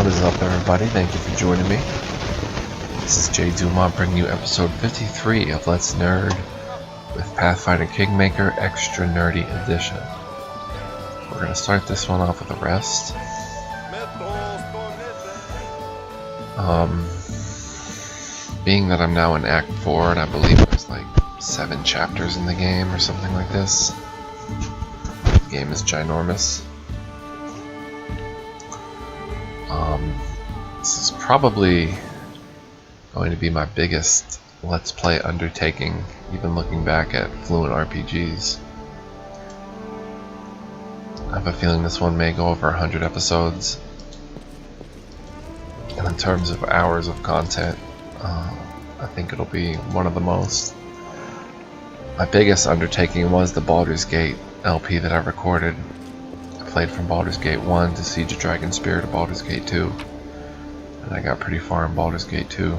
What is up, everybody? Thank you for joining me. This is Jay Dumont bringing you episode 53 of Let's Nerd with Pathfinder Kingmaker Extra Nerdy Edition. We're going to start this one off with a rest. Being that I'm now in Act 4 and I believe there's like 7 chapters in the game or something like this. The game is ginormous. This is probably going to be my biggest Let's Play undertaking, even looking back at Fluent RPGs. I have a feeling this one may go over 100 episodes. And in terms of hours of content, I think it'll be one of the most. My biggest undertaking was the Baldur's Gate LP that I recorded. I played from Baldur's Gate 1 to Siege of Dragonspear to Baldur's Gate 2. And I got pretty far in Baldur's Gate 2.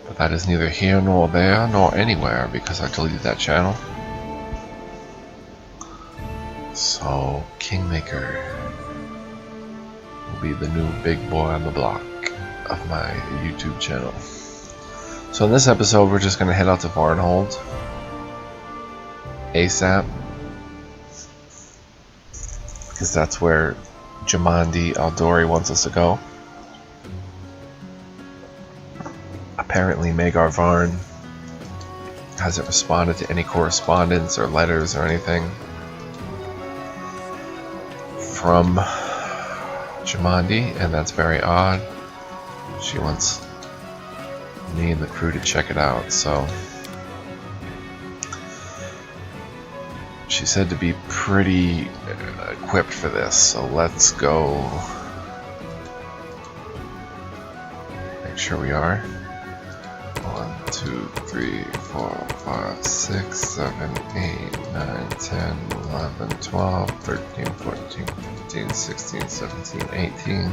But that is neither here nor there nor anywhere because I deleted that channel. So Kingmaker will be the new big boy on the block of my YouTube channel. So in this episode we're just going to head out to Varnhold ASAP because that's where Jamandi Aldori wants us to go. Apparently Magar Varn hasn't responded to any correspondence or letters or anything from Jamandi, and that's very odd. She wants me and the crew to check it out, so she said to be pretty equipped for this, so let's go make sure we are. 1, 2, 3, 4, 5, 6, 7, 8, 9, 10, 11, 12, 13, 14, 15, 16, 17, 18.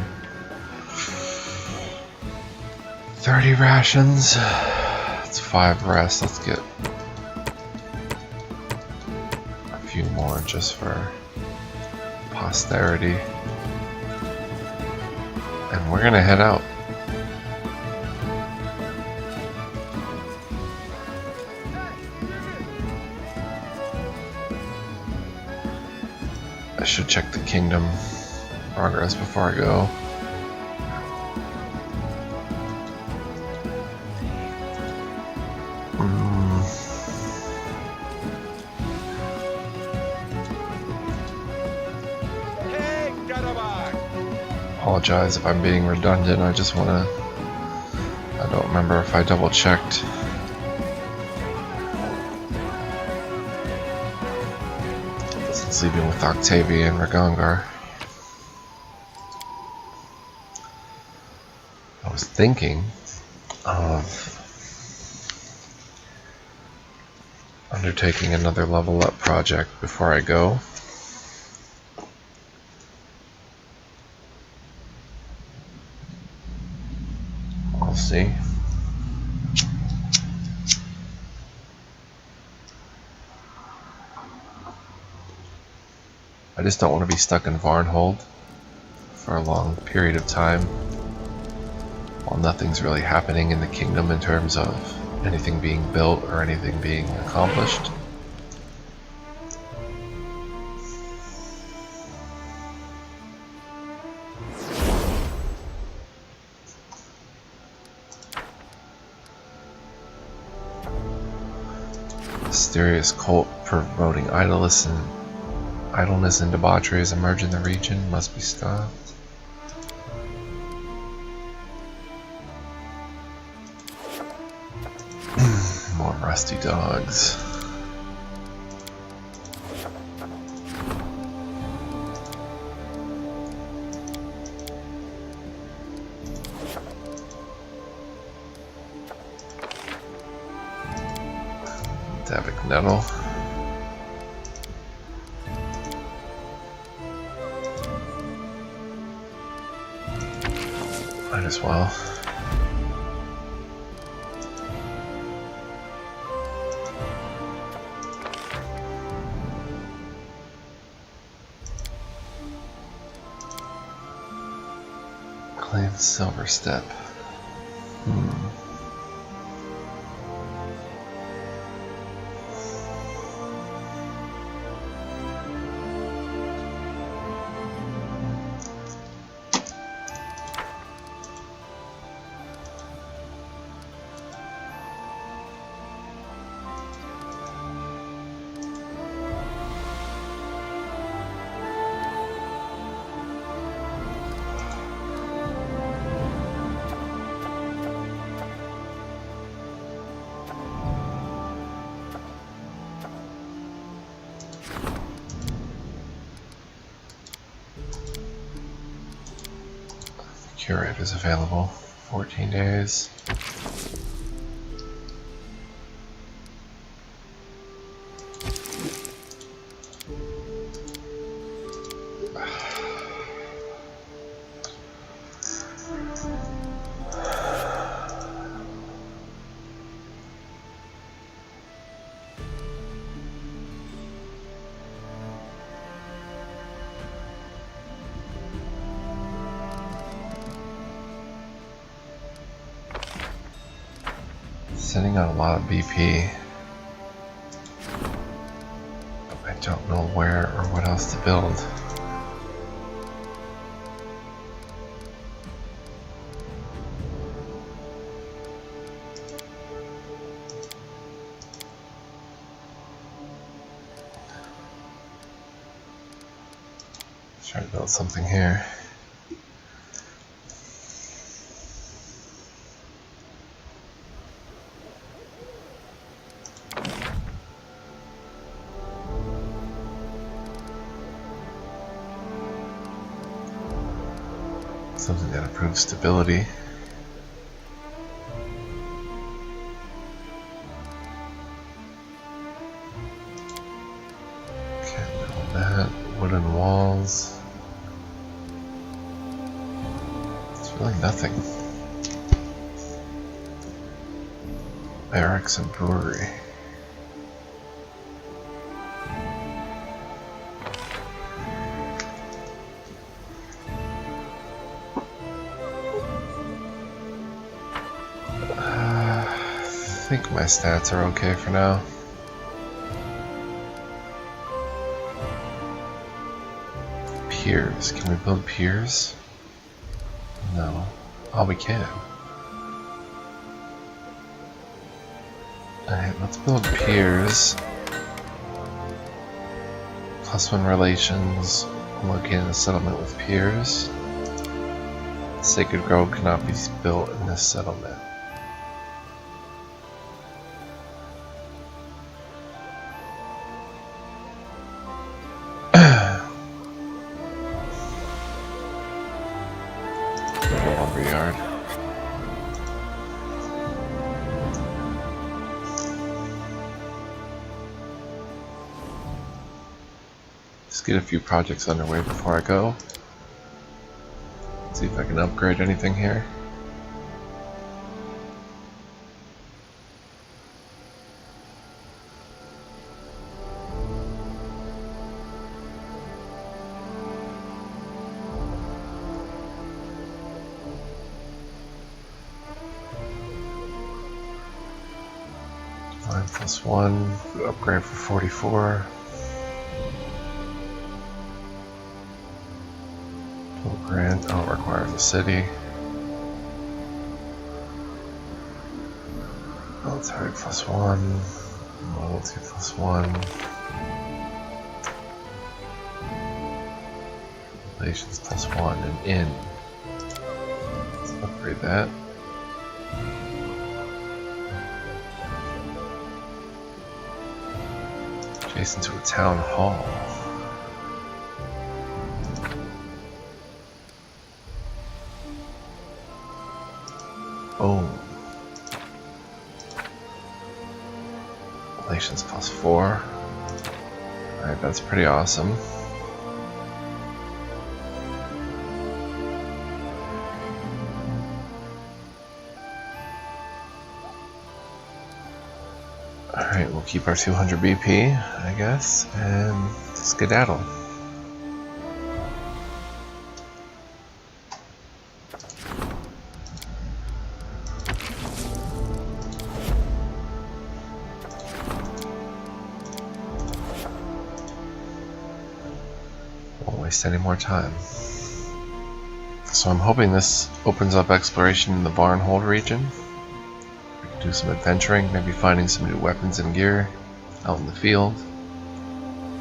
30 rations. It's 5 rests. Let's get a few more just for posterity. And we're gonna head out. I should check the kingdom progress before I go. Apologize if I'm being redundant. I just want to. I don't remember if I double checked. Since leaving with Octavia and Ragangar, I was thinking of undertaking another level up project before I go. We'll see. I just don't want to be stuck in Varnhold for a long period of time while nothing's really happening in the kingdom in terms of anything being built or anything being accomplished. Mysterious cult promoting idleness and debauchery has emerged in the region. Must be stopped. More rusty dogs. Davic Nettle. Might as well. Claim Silver Step. Curate is available. 14 days. Sitting on a lot of BP. I don't know where or what else to build. Try to build something here. Something that improves stability. Can't build that. Wooden walls. It's really nothing. Barracks and brewery. I think my stats are okay for now. Piers. Can we build piers? No. Oh, we can. Alright, let's build piers. +1 relations. Located in a settlement with piers. Sacred Grove cannot be built in this settlement. Lumberyard. Just get a few projects underway before I go. See if I can upgrade anything here. +1, upgrade for 44. Total grant, oh, requires a city. Military +1, loyalty +1. Relations +1, and inn. Let's upgrade that. Adjacent to a town hall. Oh. Relations +4. Alright, that's pretty awesome. Alright, we'll keep our 200 BP, I guess, and skedaddle. waste any more time. So I'm hoping this opens up exploration in the Barnhold region. We can do some adventuring, maybe finding some new weapons and gear out in the field,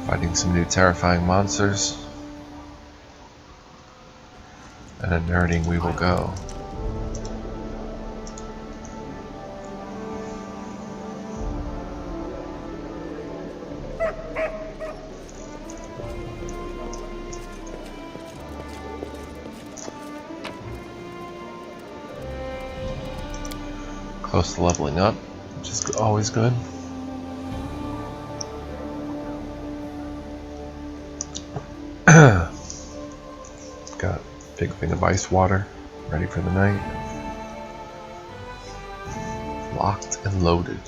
fighting some new terrifying monsters, and a nerding we will go. Close to leveling up, which is always good. Got a big thing of ice water, ready for the night. Locked and loaded.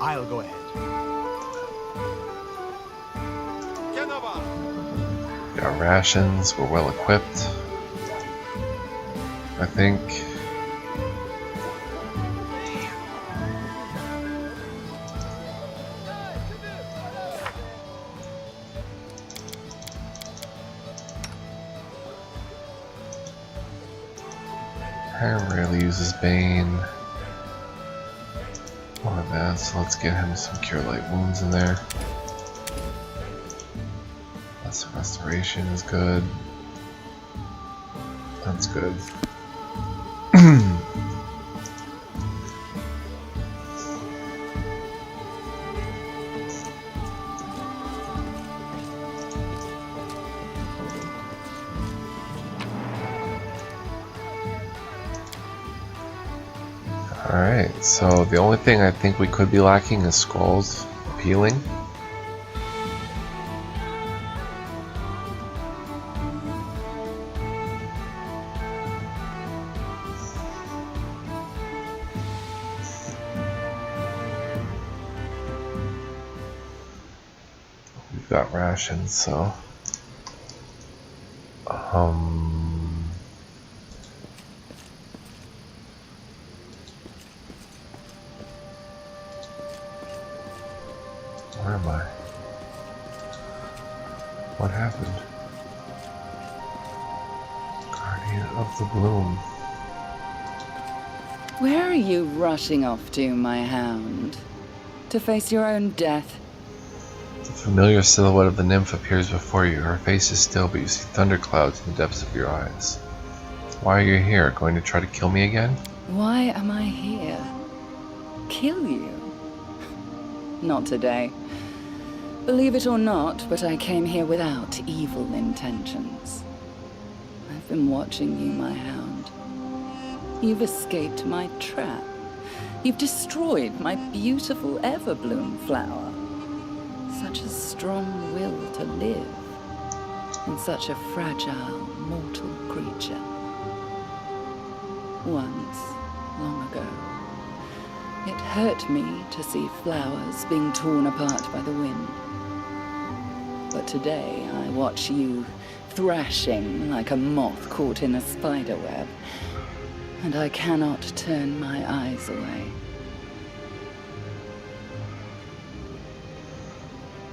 I'll go ahead. Got rations, we're well equipped. I think. Aaron rarely uses Bane. More of that, so let's get him some Cure Light Wounds in there. That's Restoration is good. That's good. Alright, so the only thing I think we could be lacking is Skull's healing. We've got rations, so where am I? What happened? Guardian of the Bloom. Where are you rushing off to, my hound? To face your own death? The familiar silhouette of the nymph appears before you. Her face is still, but you see thunderclouds in the depths of your eyes. Why are you here? Going to try to kill me again? Why am I here? Kill you? Not today. Believe it or not, but I came here without evil intentions. I've been watching you, my hound. You've escaped my trap. You've destroyed my beautiful everbloom flower. Such a strong will to live in such a fragile, mortal creature. Once, long ago, it hurt me to see flowers being torn apart by the wind. But today I watch you thrashing like a moth caught in a spider web, and I cannot turn my eyes away.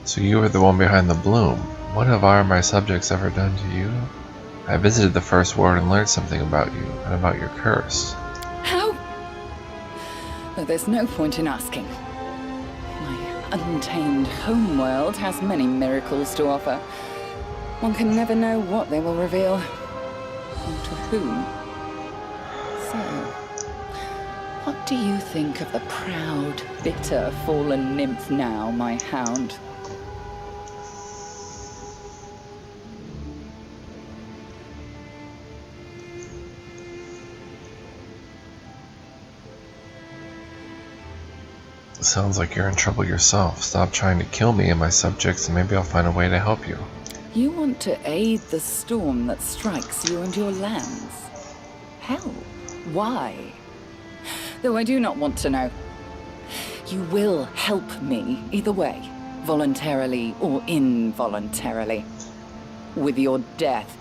So you were the one behind the bloom. What have I or my subjects ever done to you? I visited the First Ward and learned something about you, and about your curse. How? Though there's no point in asking. My untamed homeworld has many miracles to offer. One can never know what they will reveal, or to whom. So, what do you think of the proud, bitter, fallen nymph now, my hound? Sounds like you're in trouble yourself. Stop trying to kill me and my subjects, and maybe I'll find a way to help you. You want to aid the storm that strikes you and your lands? Help? Why? Though I do not want to know. You will help me either way, voluntarily or involuntarily. with your death.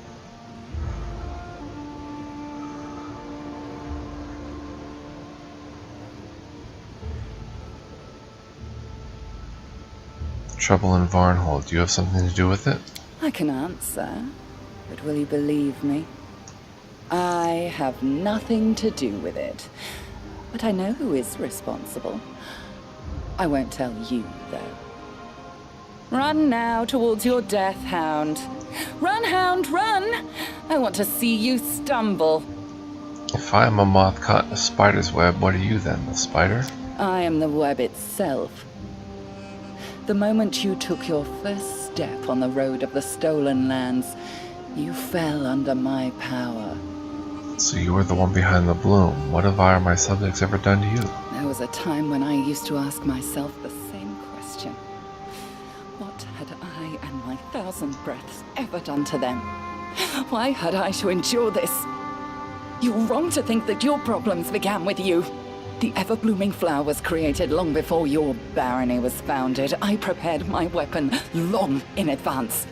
Trouble in Varnhold, do you have something to do with it? I can answer, but will you believe me? I have nothing to do with it, but I know who is responsible. I won't tell you, though. Run now towards your death, Hound. Run, Hound, run! I want to see you stumble. If I am a moth caught in a spider's web, what are you then, the spider? I am the web itself. The moment you took your first step on the road of the Stolen Lands, you fell under my power. So you were the one behind the bloom. What have I or my subjects ever done to you? There was a time when I used to ask myself the same question. What had I and my 1,000 breaths ever done to them? Why had I to endure this? You're wrong to think that your problems began with you. The ever-blooming flower was created long before your barony was founded. I prepared my weapon long in advance,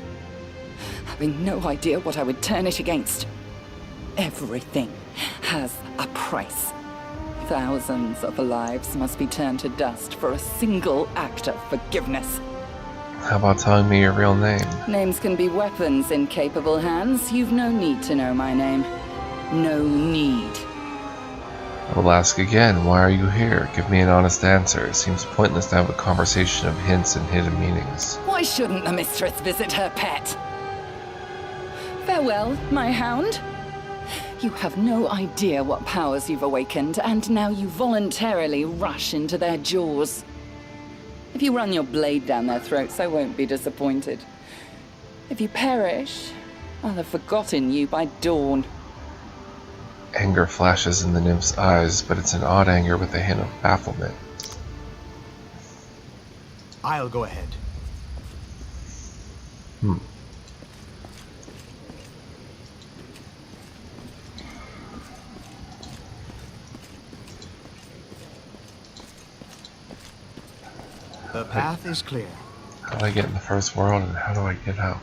having no idea what I would turn it against. Everything has a price. Thousands of lives must be turned to dust for a single act of forgiveness. How about telling me your real name? Names can be weapons in capable hands. You've no need to know my name. No need. I will ask again, why are you here? Give me an honest answer. It seems pointless to have a conversation of hints and hidden meanings. Why shouldn't the mistress visit her pet? Farewell, my hound. You have no idea what powers you've awakened, and now you voluntarily rush into their jaws. If you run your blade down their throats, I won't be disappointed. If you perish, I'll have forgotten you by dawn. Anger flashes in the nymph's eyes, but it's an odd anger with a hint of bafflement. I'll go ahead. The path is clear. How do I get in the first world, and how do I get out?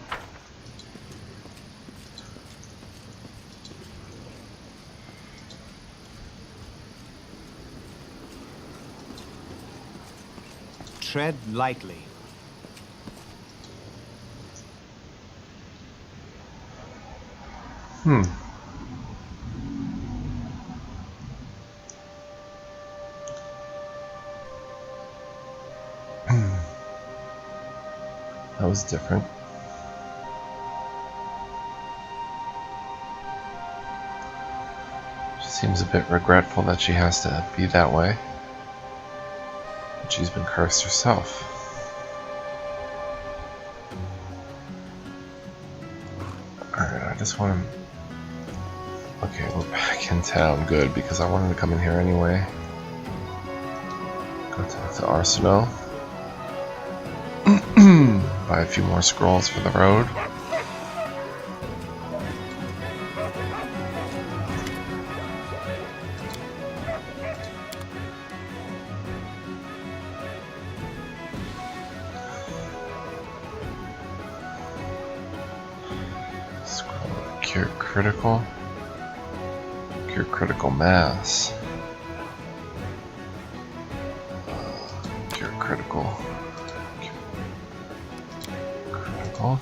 Tread lightly. That was different. She seems a bit regretful that she has to be that way. But she's been cursed herself. Alright, I just want to... Okay, we're back in town. Good, because I wanted to come in here anyway. Go talk to Arsenal. Buy a few more scrolls for the road. Scroll cure critical. Cure critical mass. Cure critical. Critical.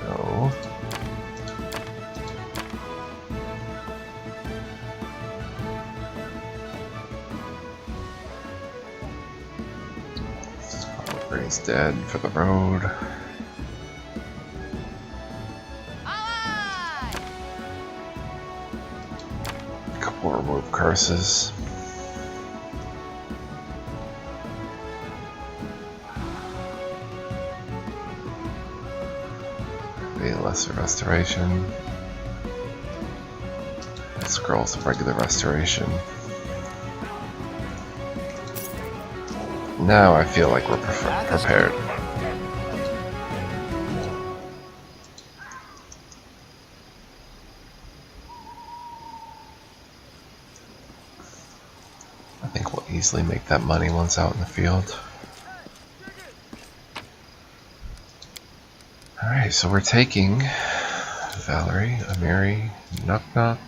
No. Raise dead for the road. Couple remove curses. The lesser restoration. Scrolls of regular restoration. Now I feel like we're prepared. easily make that money once out in the field. Alright, so we're taking Valerie, Amiri, Knock Knock,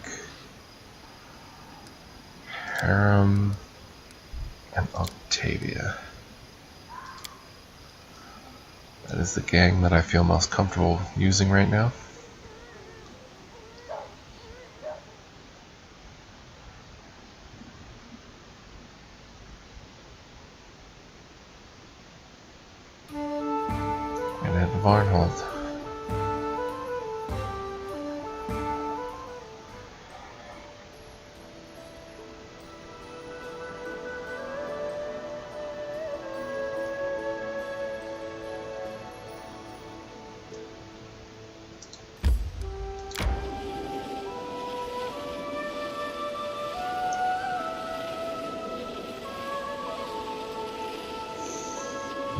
Harem, and Octavia. That is the gang that I feel most comfortable using right now. And head to Varnhold.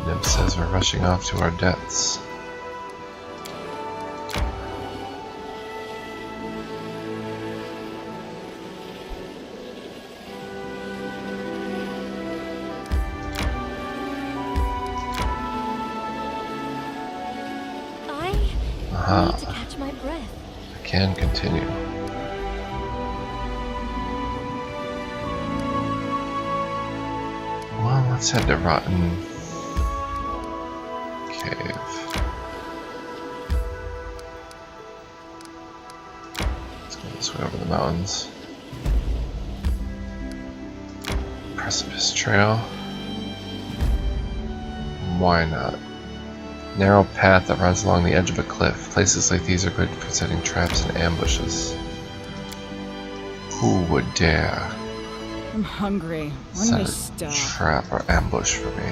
Nib says we're rushing off to our deaths. I need to catch my breath. I can continue. Well, let's head to Rotten Cave. Let's go this way over the mountains. Precipice Trail. Why not? Narrow path that runs along the edge of a cliff. Places like these are good for setting traps and ambushes. Who would dare I'm hungry. I'm set gonna a stop. trap or ambush for me?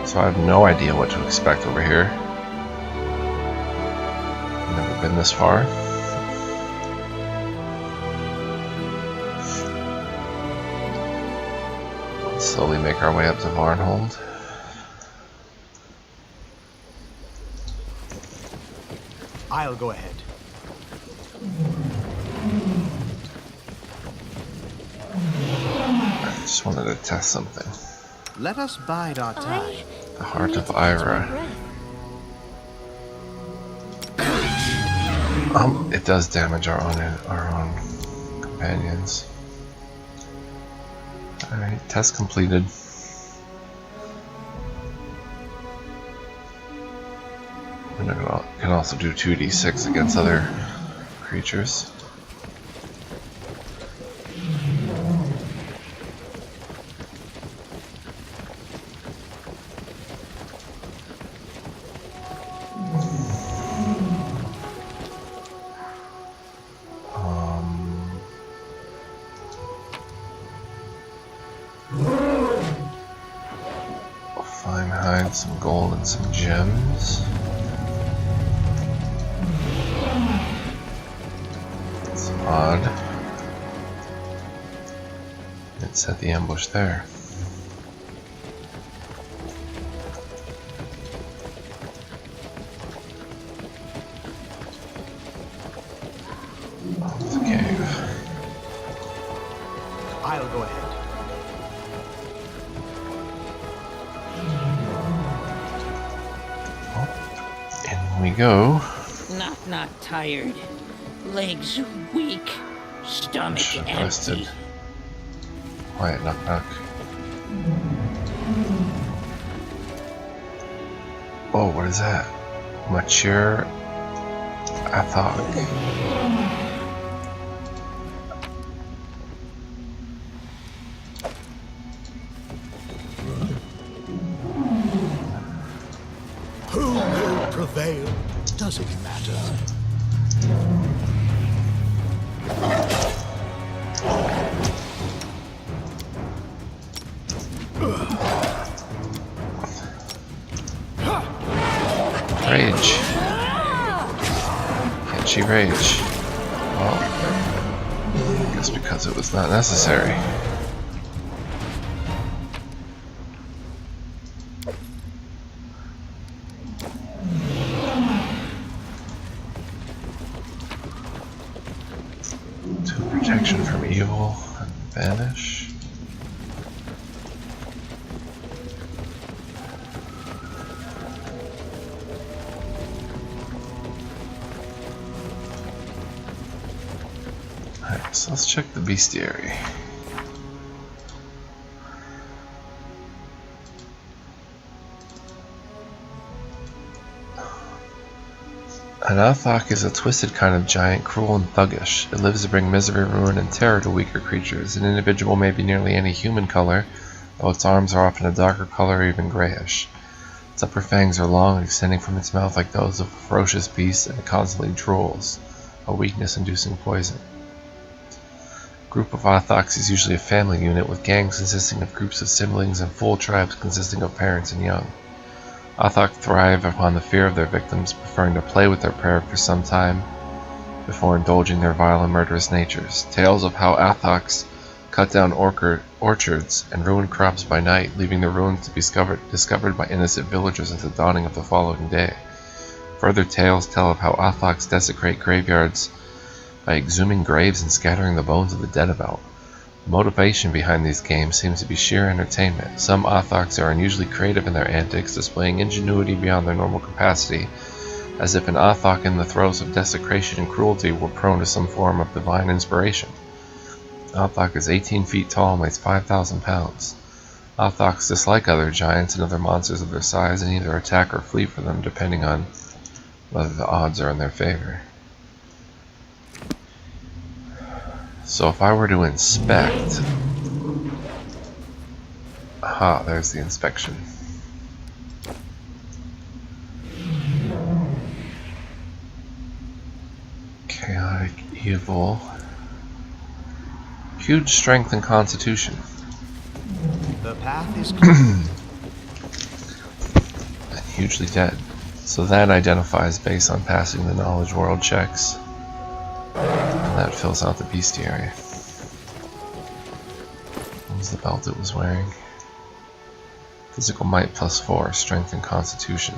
So I have no idea what to expect over here. Never been this far. Let's slowly make our way up to Varnhold. I'll go ahead. I just wanted to test something. Let us bide our time. The Heart of Ira. It does damage our own companions. Alright, test completed. And I can also do 2d6 against other creatures. Fine hide, some gold and some gems. It's odd. It set the ambush there. Off the cave. I'll go ahead. In we go. Not tired. Legs weak. Stomach Should've empty. rested. Quiet, knock knock. Oh, what is that? Mature Athog. Who will prevail? Does it matter? Rage. Can't she rage? Well, I guess because it was not necessary. Protection from evil and Vanish. Alright, so let's check the bestiary. An Athok is a twisted kind of giant, cruel and thuggish. It lives to bring misery, ruin, and terror to weaker creatures. An individual may be nearly any human color, though its arms are often a darker color or even grayish. Its upper fangs are long, extending from its mouth like those of a ferocious beast, and it constantly drools, a weakness-inducing poison. A group of Athoks is usually a family unit, with gangs consisting of groups of siblings and full tribes consisting of parents and young. Athok thrive upon the fear of their victims, preferring to play with their prey for some time before indulging their vile and murderous natures. Tales of how Athoks cut down orchards and ruin crops by night, leaving the ruins to be discovered by innocent villagers at the dawning of the following day. Further tales tell of how Athoks desecrate graveyards by exhuming graves and scattering the bones of the dead about. The motivation behind these games seems to be sheer entertainment. Some Athoks are unusually creative in their antics, displaying ingenuity beyond their normal capacity, as if an Athok in the throes of desecration and cruelty were prone to some form of divine inspiration. Athok is 18 feet tall and weighs 5,000 pounds. Athoks dislike other giants and other monsters of their size and either attack or flee from them depending on whether the odds are in their favor. So if I were to inspect... Aha, there's the inspection. Chaotic evil. Huge strength and constitution. The path is clear. And hugely dead. So that identifies based on passing the knowledge world checks. And that fills out the bestiary. What was the belt it was wearing? Physical might +4, strength and constitution.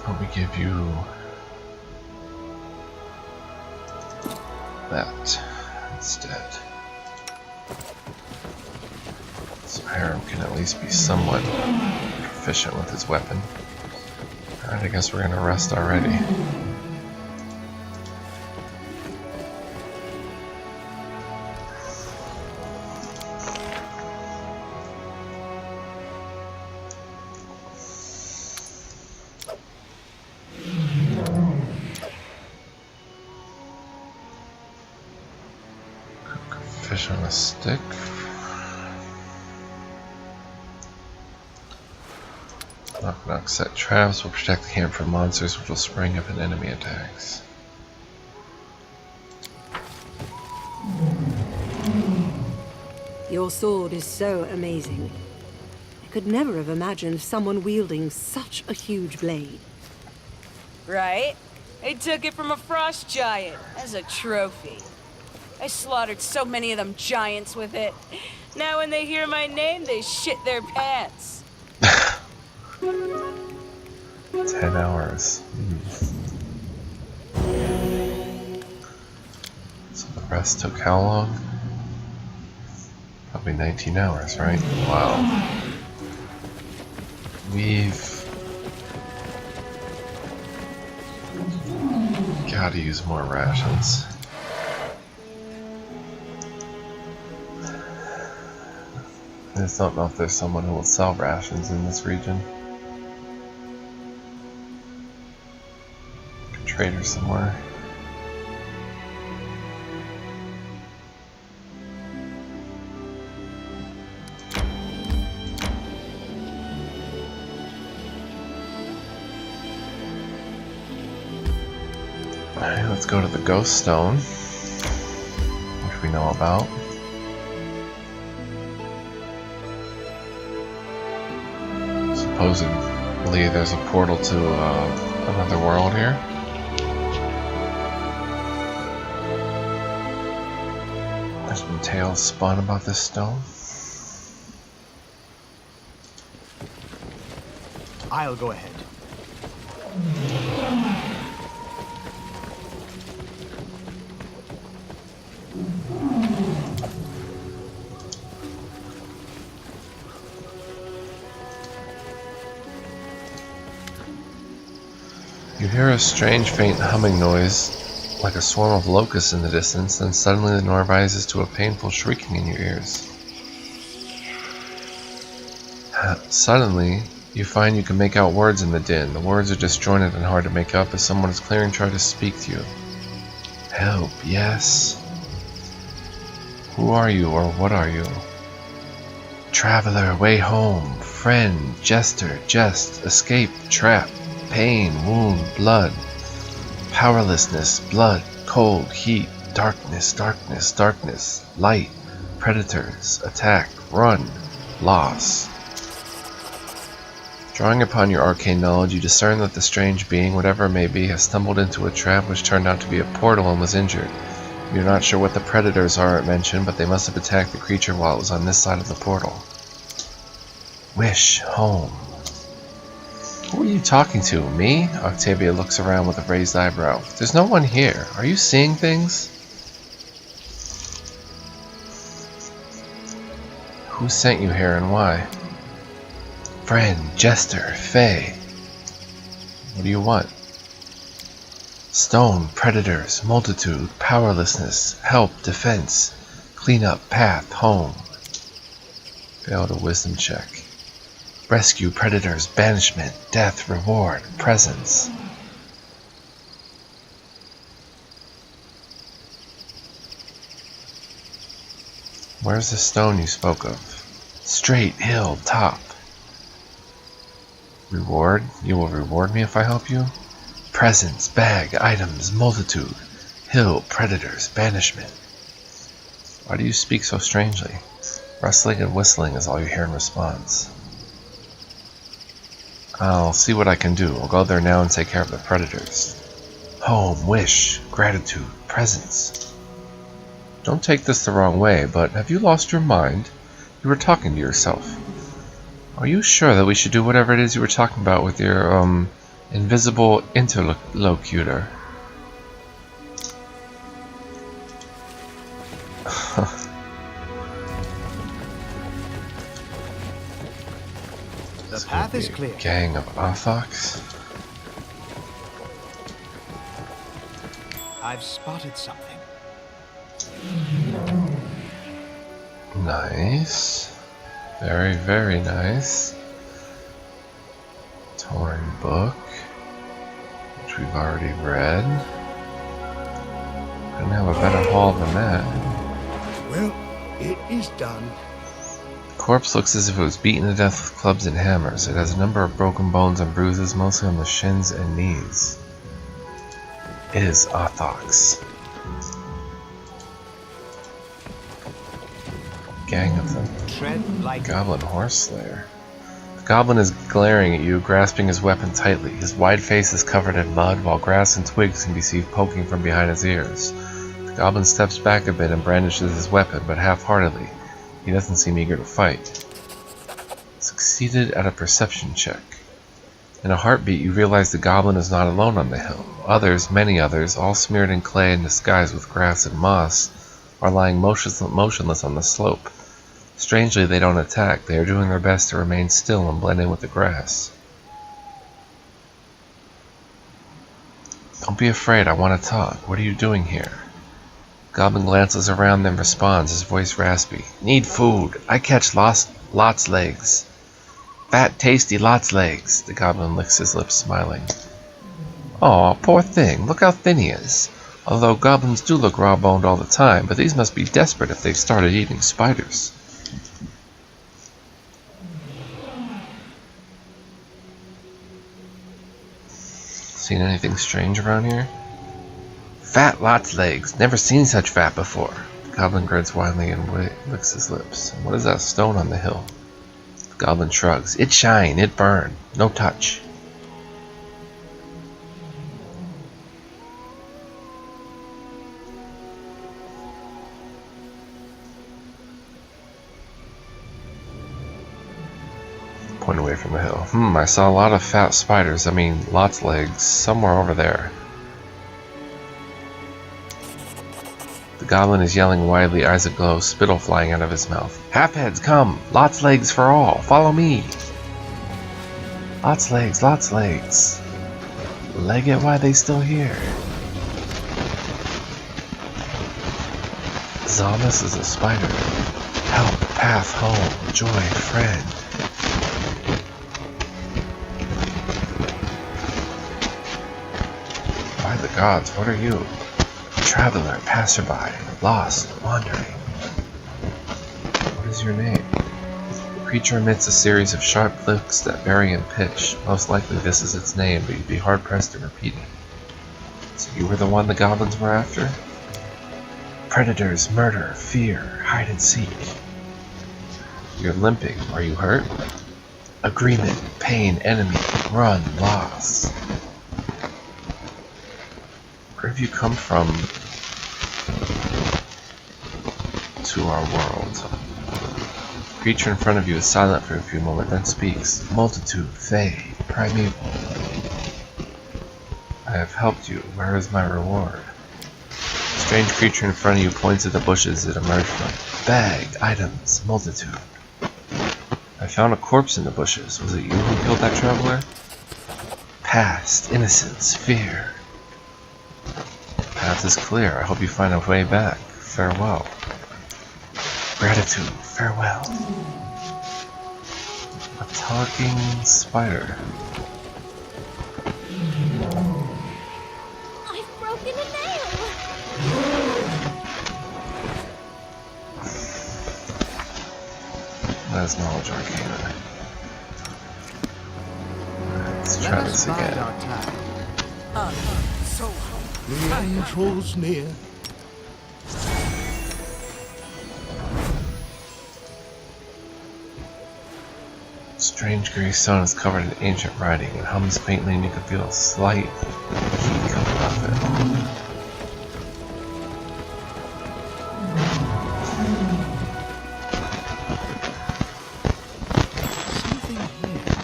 But we give you that instead. So Harem can at least be somewhat proficient with his weapon. Alright, I guess we're gonna rest already. Fish on a stick. Knock knock set traps will protect the camp from monsters which will spring if an enemy attacks. Your sword is so amazing. I could never have imagined someone wielding such a huge blade. Right? I took it from a frost giant as a trophy. I slaughtered so many of them giants with it. Now when they hear my name, they shit their pants. 10 hours. So the rest took how long? Probably 19 hours, right? Wow. We've gotta use more rations. I just don't know if there's someone who will sell rations in this region. Could trade her somewhere. Alright, let's go to the Ghost Stone, which we know about. Supposedly there's a portal to another world here. There's been tales spun about this stone. I'll go ahead. You hear a strange faint humming noise, like a swarm of locusts in the distance, then suddenly the noise rises to a painful shrieking in your ears. Suddenly, you find you can make out words in the din. The words are disjointed and hard to make up as someone is clearly trying to speak to you. Help, yes. Who are you, or what are you? Traveler, way home. Friend, jester, jest, escape, trap. Pain, wound, blood, powerlessness, blood, cold, heat, darkness, darkness, darkness, light, predators, attack, run, loss. Drawing upon your arcane knowledge, you discern that the strange being, whatever it may be, has stumbled into a trap which turned out to be a portal and was injured. You're not sure what the predators are it mentioned, but they must have attacked the creature while it was on this side of the portal. Wish, home. Who are you talking to? Me? Octavia looks around with a raised eyebrow. There's no one here. Are you seeing things? Who sent you here and why? Friend, jester, fae. What do you want? Stone, predators, multitude, powerlessness, help, defense, cleanup, path, home. Failed a wisdom check. Rescue, predators, banishment, death, reward, presence. Where's the stone you spoke of? Straight, hill, top. Reward? You will reward me if I help you? Presence, bag, items, multitude, hill, predators, banishment. Why do you speak so strangely? Rustling and whistling is all you hear in response. I'll see what I can do. I'll go there now and take care of the predators. Home, wish, gratitude, presence. Don't take this the wrong way, but have you lost your mind? You were talking to yourself. Are you sure that we should do whatever it is you were talking about with your, invisible interlocutor? The path is clear. Gang of Arthox? I've spotted something. Nice. Very, very nice. Torn book, which we've already read. Couldn't have a better haul than that. Well, it is done. The corpse looks as if it was beaten to death with clubs and hammers. It has a number of broken bones and bruises, mostly on the shins and knees. It is Arthox. Gang of them. Tread like Goblin Horse Slayer. The goblin is glaring at you, grasping his weapon tightly. His wide face is covered in mud, while grass and twigs can be seen poking from behind his ears. The goblin steps back a bit and brandishes his weapon, but half-heartedly. He doesn't seem eager to fight. Succeeded at a perception check. In a heartbeat, you realize the goblin is not alone on the hill. Others, many others, all smeared in clay and disguised with grass and moss, are lying motionless on the slope. Strangely, they don't attack. They are doing their best to remain still and blend in with the grass. Don't be afraid, I want to talk. What are you doing here? Goblin glances around, then responds, his voice raspy. Need food. I catch Lot's legs. Fat, tasty Lot's legs. The goblin licks his lips, smiling. Aw, poor thing. Look how thin he is. Although goblins do look raw-boned all the time, but these must be desperate if they've started eating spiders. Seen anything strange around here? Fat Lot's legs. Never seen such fat before. The goblin grins widely and licks his lips. What is that stone on the hill? The Goblin shrugs. It shine, it burn. No touch. Point away from the hill. I saw a lot of fat spiders. I mean, lots of legs. Somewhere over there. The goblin is yelling wildly, eyes aglow, spittle flying out of his mouth. Half-heads, come! Lots legs for all! Follow me! Lots legs, lots legs. Leg it while they still here. Zombus is a spider. Help, path, home, joy, friend. By the gods, what are you? Traveler, passerby, lost, wandering. What is your name? The creature emits a series of sharp clicks that vary in pitch. Most likely this is its name, but you'd be hard-pressed to repeat it. So you were the one the goblins were after? Predators, murder, fear, hide and seek. You're limping. Are you hurt? Agreement, pain, enemy, run, loss. Where have you come from to our world? The creature in front of you is silent for a few moments, then speaks. Multitude, Fae, primeval. I have helped you. Where is my reward? The strange creature in front of you points at the bushes it emerged from. Bag, items, multitude. I found a corpse in the bushes. Was it you who killed that traveler? Past, innocence, fear. Path is clear. I hope you find a way back. Farewell. Gratitude. Farewell. A talking spider. I've broken a nail. That is knowledge arcana. Alright, let's try this again. Our time. The end draws near. Strange gray stone is covered in ancient writing. It hums faintly and you can feel a slight heat coming off it.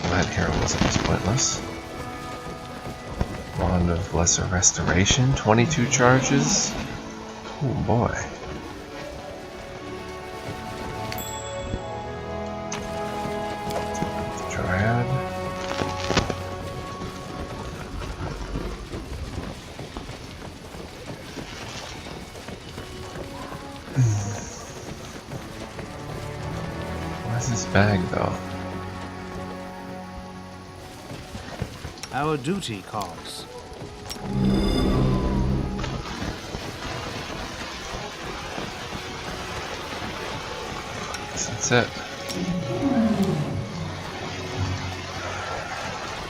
That heroism is pointless. Wand of Lesser Restoration, 22 charges. Oh boy. Dryad. Where's this bag though? Our duty calls. That's it.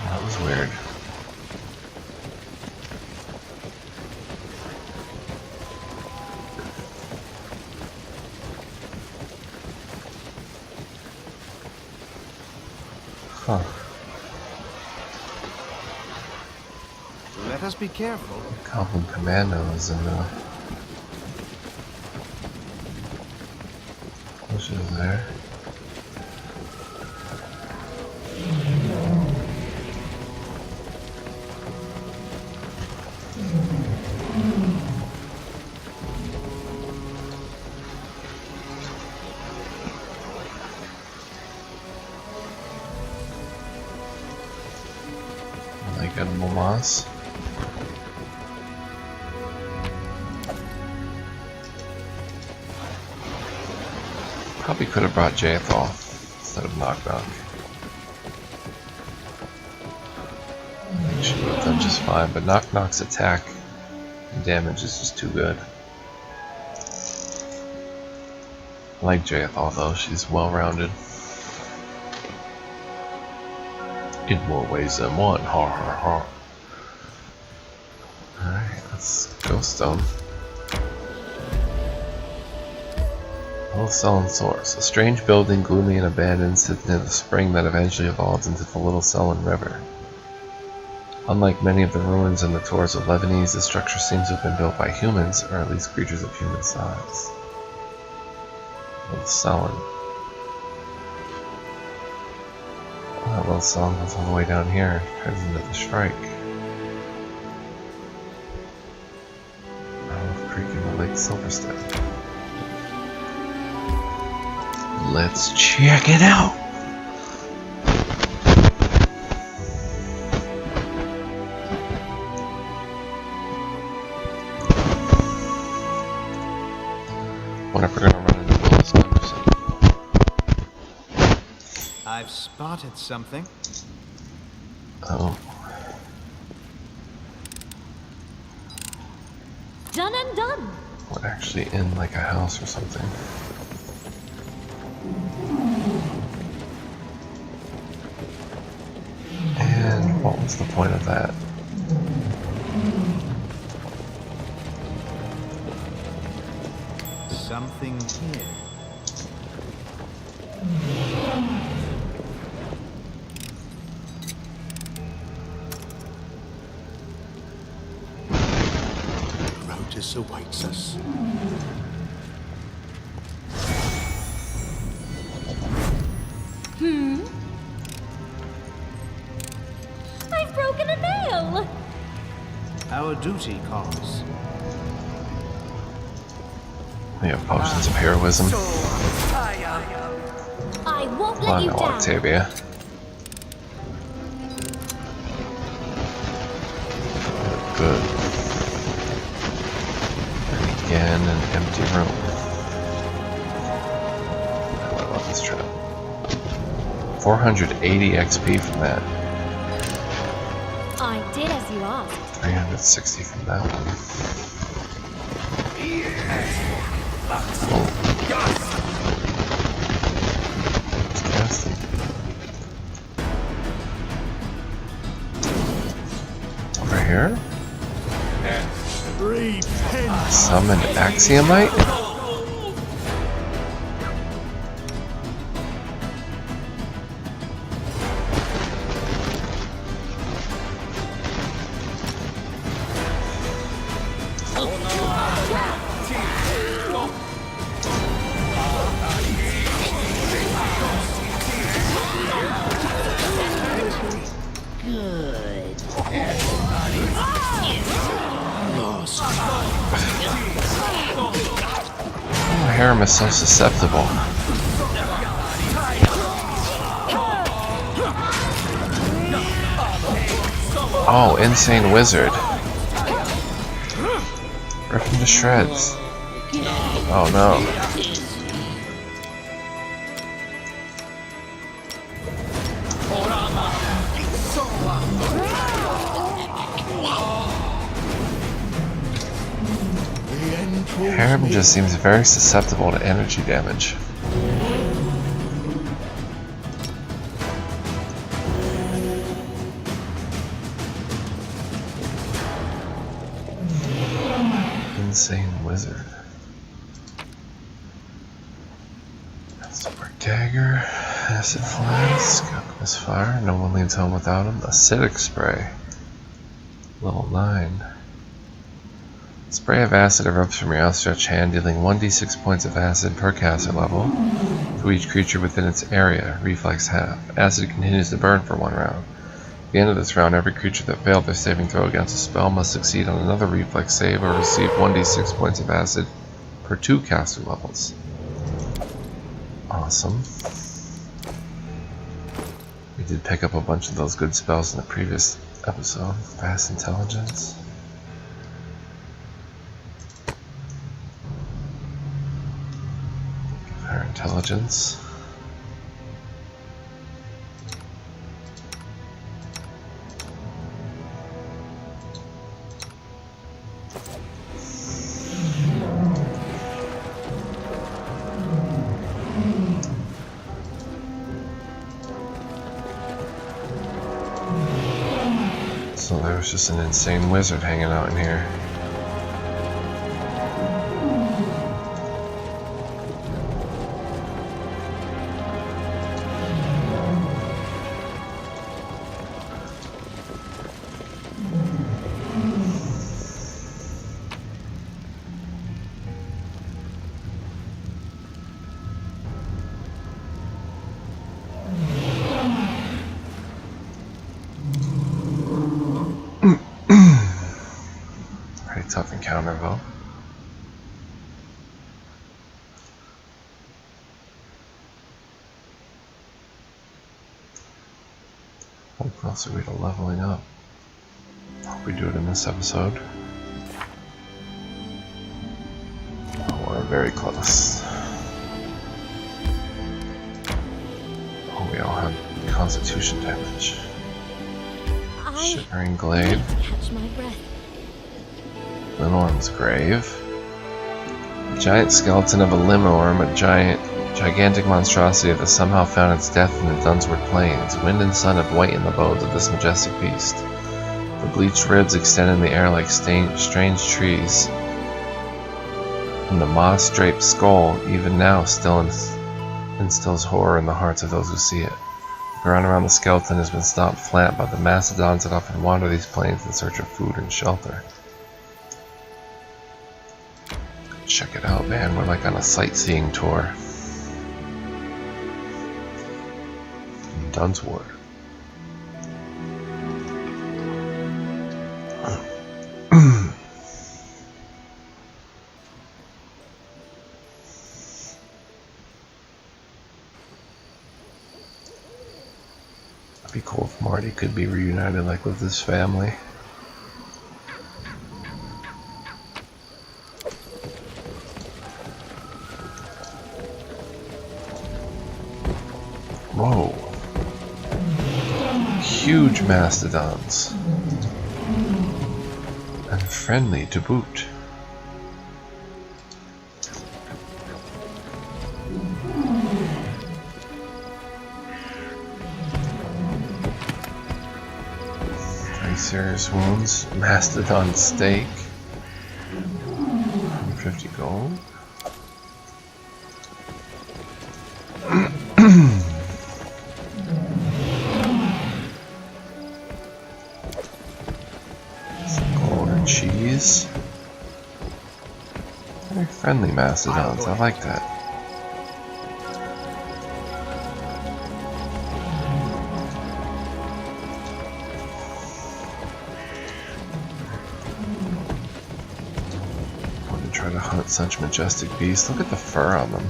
That was weird. Huh. Let us be careful. Goblin commandos and bushes there. Like edible moss. Probably could have brought Jaethal instead of Knock Knock. I think she would have done just fine, but Knock Knock's attack and damage is just too good. I like Jaethal though, she's well rounded. In more ways than one, ha ha ha. Alright, let's go stone. Little Sullen Source. A strange building, gloomy and abandoned, sits near the spring that eventually evolves into the Little Sullen River. Unlike many of the ruins and the towers of Lebanese, this structure seems to have been built by humans, or at least creatures of human size. Little Sullen. Oh, that Little Sullen goes all the way down here, turns into the Shrike. Olive Creek and the Lake Silverstep. Let's check it out! Wonder if we're gonna run into Willis Anderson. I've spotted something. Oh. Done and done. What, actually in like a house or something? And what was the point of that? Something here. Rotus awaits us. I've broken a nail. Our duty calls. We have potions of heroism. I won't Come let on you now, down. Octavia. Good. And again, an empty room. I love this trap. 480 XP from that. I did as you asked. 360 from that one. Nasty. Over here? Summoned Axiomite? Harem is so susceptible. Oh, insane wizard. Rip him to shreds. Oh no. Harem just seems very susceptible to energy damage. Insane wizard. Sword dagger, acid flask, alchemist fire, no one leaves home without him. Acidic spray. Level 9. Spray of acid erupts from your outstretched hand, dealing 1d6 points of acid per caster level to each creature within its area, reflex half. Acid continues to burn for 1 round. At the end of this round, every creature that failed their saving throw against a spell must succeed on another reflex save or receive 1d6 points of acid per 2 caster levels. Awesome. We did pick up a bunch of those good spells in the previous episode. Fast intelligence. Our intelligence. So there was just an insane wizard hanging out in here. tough encounter though. How close are we to leveling up? Hope we do it in this episode. Oh, we're very close. Oh, we all have constitution damage. Shivering Glade. Catch my breath. Linnorm's Grave. The giant skeleton of a Linnorm, a gigantic monstrosity that somehow found its death in the Dunswood Plains. Wind and sun have whitened the bones of this majestic beast. The bleached ribs extend in the air like strange trees. And the moss-draped skull, even now, still instills horror in the hearts of those who see it. The ground around the skeleton has been stomped flat by the mastodons that often wander these plains in search of food and shelter. Check it out, man. We're like on a sightseeing tour. In Dunswood. It'd be cool if Marty could be reunited like with his family. Whoa. Huge mastodons. And friendly to boot. Very serious wounds. Mastodon steak. 150 gold. Cheese. Very friendly mastodons, I like that. I want to try to hunt such majestic beasts. Look at the fur on them.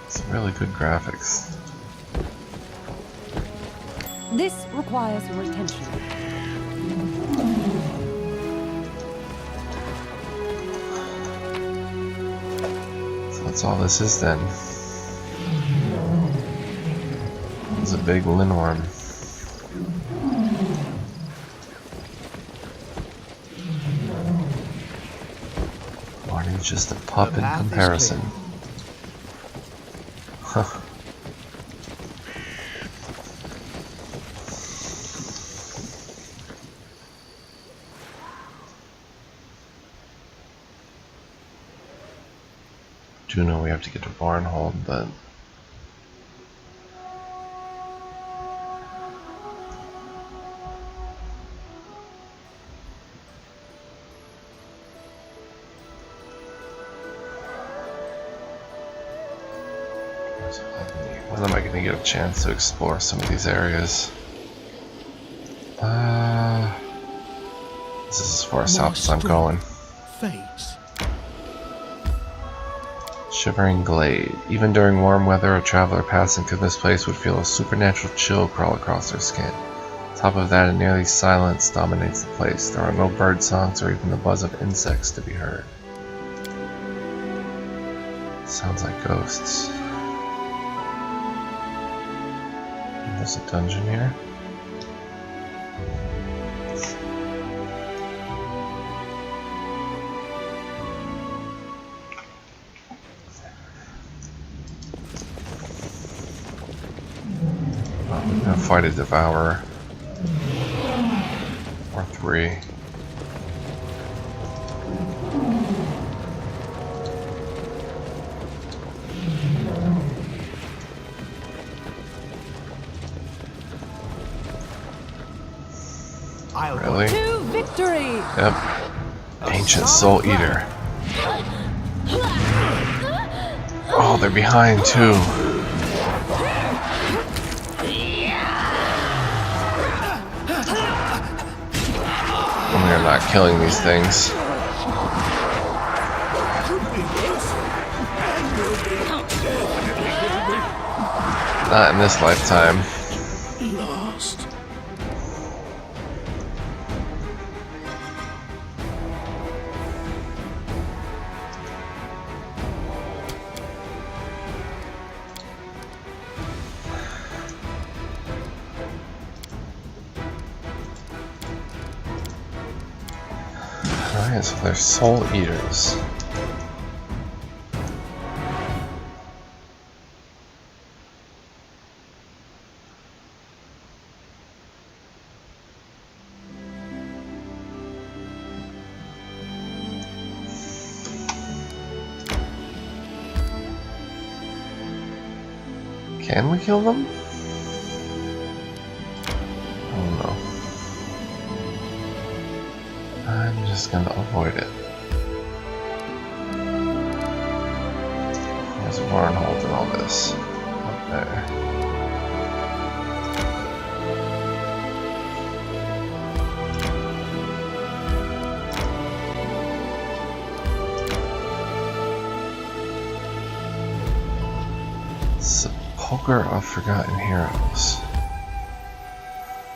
Some really good graphics. This requires your attention. So that's all this is then. It's a big Linnorm. Marty's just a pup in comparison. Huh. Do know we have to get to Barnhold, but when am I going to get a chance to explore some of these areas? This is as far south as I'm going. Fates. Shivering Glade. Even during warm weather, a traveler passing through this place would feel a supernatural chill crawl across their skin. On top of that, a nearly silence dominates the place. There are no bird songs or even the buzz of insects to be heard. Sounds like ghosts. There's a dungeon here. I'm gonna fight a devourer. Or 3. Really? To victory! Yep. Ancient Soul Eater. Oh, they're behind too. We are not killing these things. Not in this lifetime. Lost. Alright, so they're soul eaters. Can we kill them? Oh no. I'm just gonna avoid it. There's a barn holding all this. Up there. Sepulchre of Forgotten Heroes.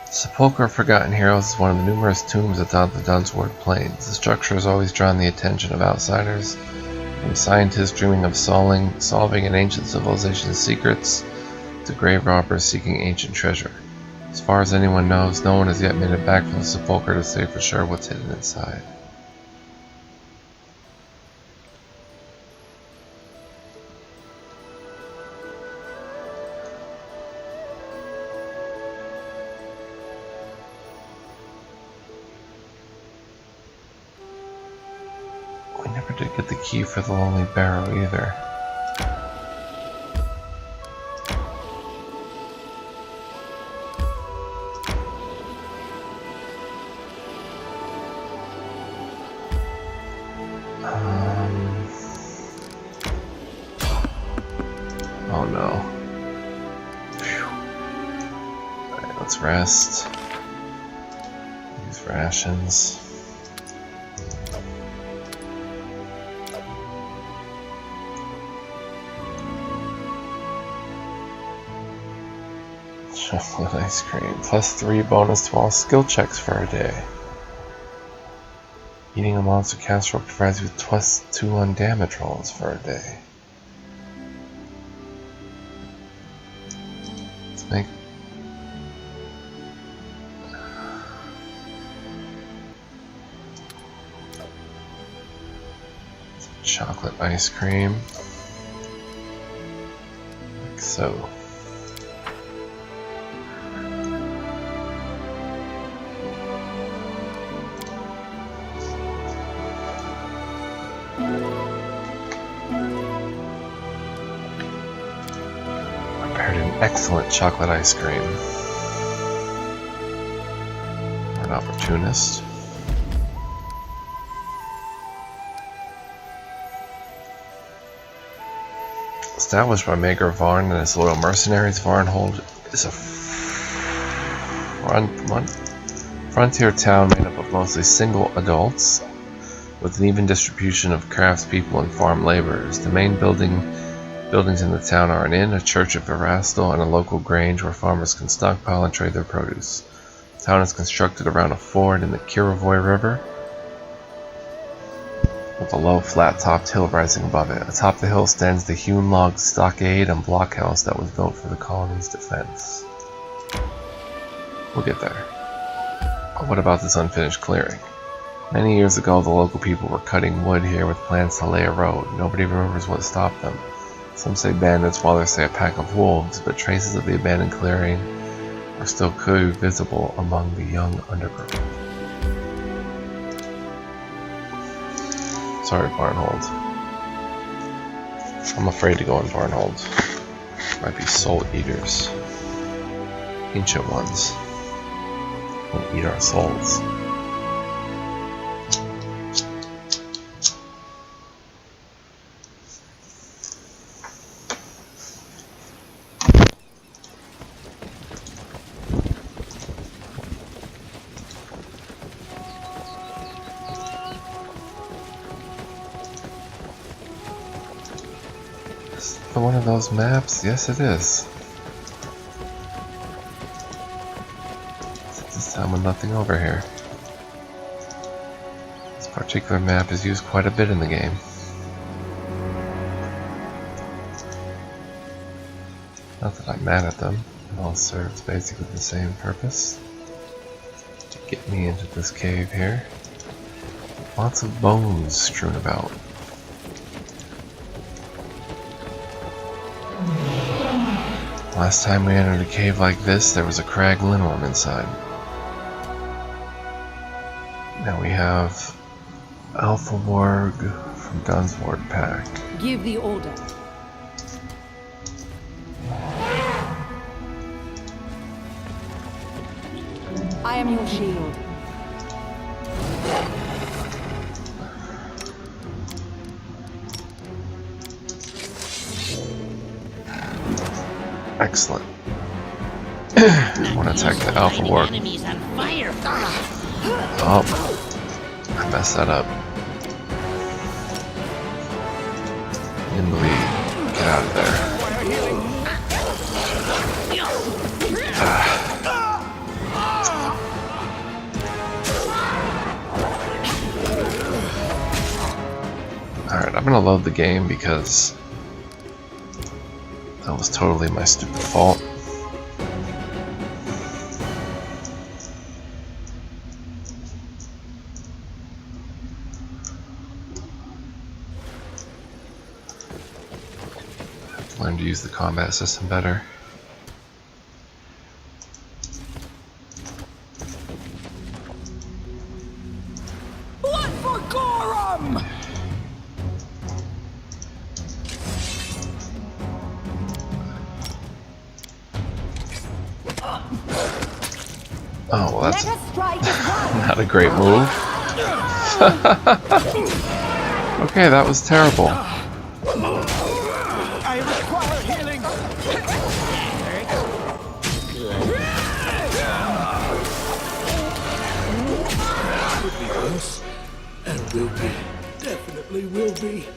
Sepulchre of Forgotten Heroes is one of the numerous tombs atop the Dunsward Plains. The structure has always drawn the attention of outsiders, from scientists dreaming of solving an ancient civilization's secrets, to grave robbers seeking ancient treasure. As far as anyone knows, no one has yet made it back from the Sepulchre to say for sure what's hidden inside. We never did get the key for the Lonely Barrow either. Oh no. Phew. Alright, let's rest. Use rations. Chocolate ice cream. +3 bonus to all skill checks for a day. Eating a monster casserole provides you with +2 on damage rolls for a day. Let's make some chocolate ice cream. Like so. Excellent chocolate ice cream. We're an opportunist. Established by Maker Varn and his loyal mercenaries, Varnhold is a frontier town made up of mostly single adults, with an even distribution of craftspeople and farm laborers. The main buildings in the town are an inn, a church of Erastil, and a local grange where farmers can stockpile and trade their produce. The town is constructed around a ford in the Kiravoy River, with a low, flat-topped hill rising above it. Atop the hill stands the hewn log stockade and blockhouse that was built for the colony's defense. We'll get there. But what about this unfinished clearing? Many years ago, the local people were cutting wood here with plans to lay a road. Nobody remembers what stopped them. Some say bandits, while others say a pack of wolves, but traces of the abandoned clearing are still clearly visible among the young undergrowth. Sorry, Barnhold. I'm afraid to go in Barnhold. Might be soul eaters. Ancient ones. Will eat our souls. another one of those maps? Yes, it is. This time with nothing over here. This particular map is used quite a bit in the game. Not that I'm mad at them. It all serves basically the same purpose. To get me into this cave here. Lots of bones strewn about. Last time we entered a cave like this, there was a crag linolm inside. Now we have Alpha Warg from Dunsward Pack. Give the order. I am your shield. Excellent. I want to attack the Alpha Warg. Enemies on fire. Oh, I messed that up. Nimbly, get out of there. Alright, I'm gonna load the game because that was totally my stupid fault. Learn to use the combat system better. Blood for Gorham! Oh, well, that's not a great move. Okay, that was terrible. I require healing! Could be worse. And will be. Definitely will be.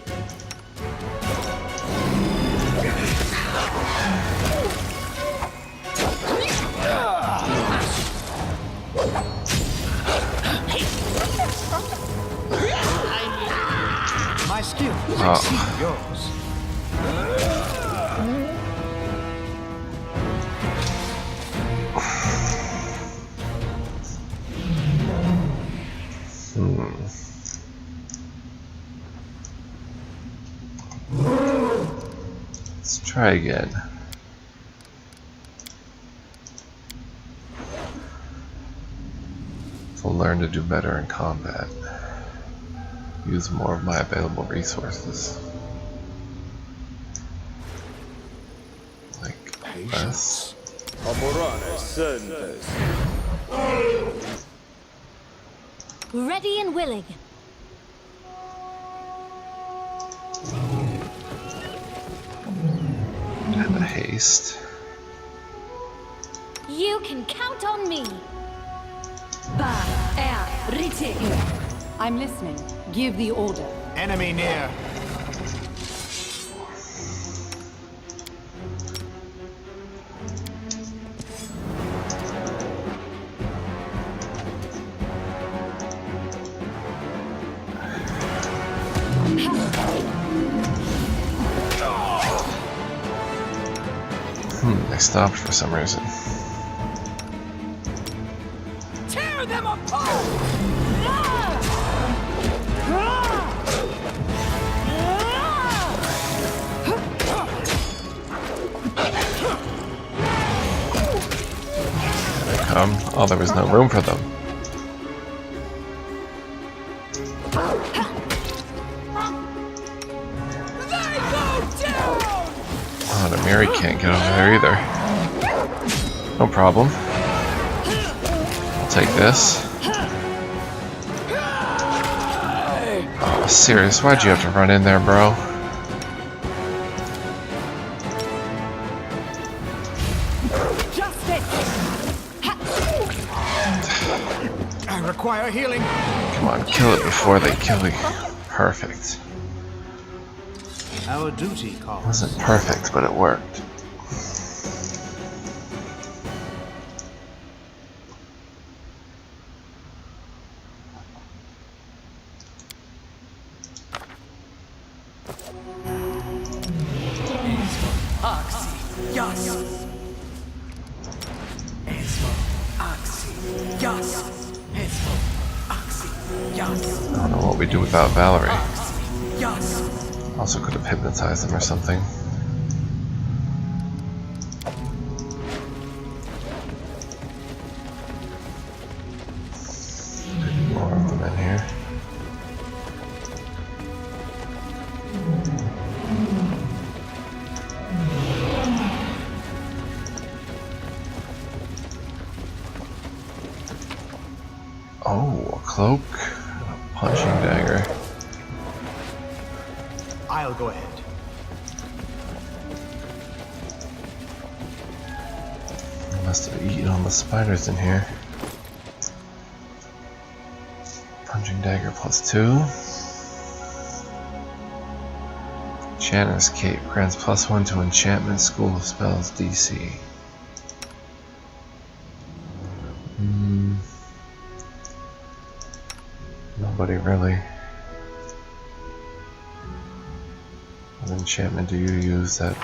My skills exceed yours. Let's try again. So learn to do better in combat. Use more of my available resources. Like this. Ready and willing. And a haste. You can count on me. I'm listening. Give the order. Enemy near. I stopped for some reason. Tear them apart! There they come. Oh, there was no room for them. Oh, the Mary can't get over there either. No problem. I'll take this. Oh, serious? Why'd you have to run in there, bro? I require healing. Come on, kill it before they kill me. Perfect. Our duty It calls. wasn't perfect, but it worked. I don't know what we do without Valerie. Also could have hypnotized him or something. More of them in here. Oh, a cloak and a punching dagger. I'll go ahead. Must have eaten all the spiders in here. Punching dagger +2. Enchanter's Cape grants +1 to enchantment, school of spells, DC. Nobody really. What enchantment do you use that?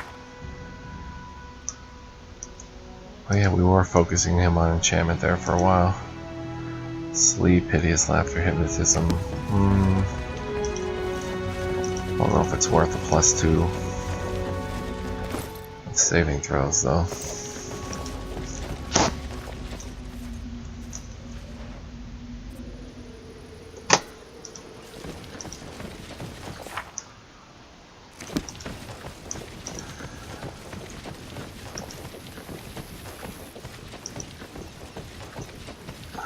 Oh yeah, we were focusing him on enchantment there for a while. Sleep, hideous laughter, hypnotism. Don't know if it's worth a +2. It's saving throws though.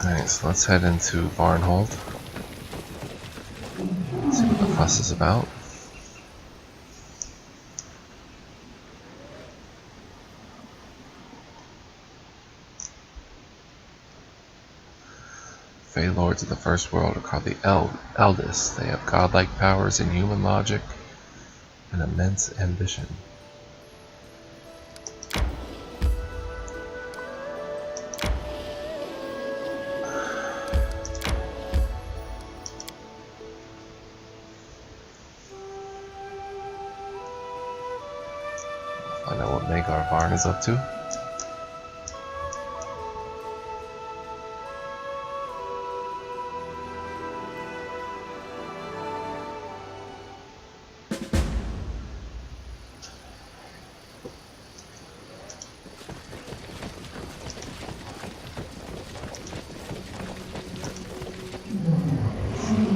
Alright, so let's head into Barnhold. See what the fuss is about. Fey Lords of the First World are called the Eldest. They have godlike powers and human logic and immense ambition. Find out what Magar Varn is up to.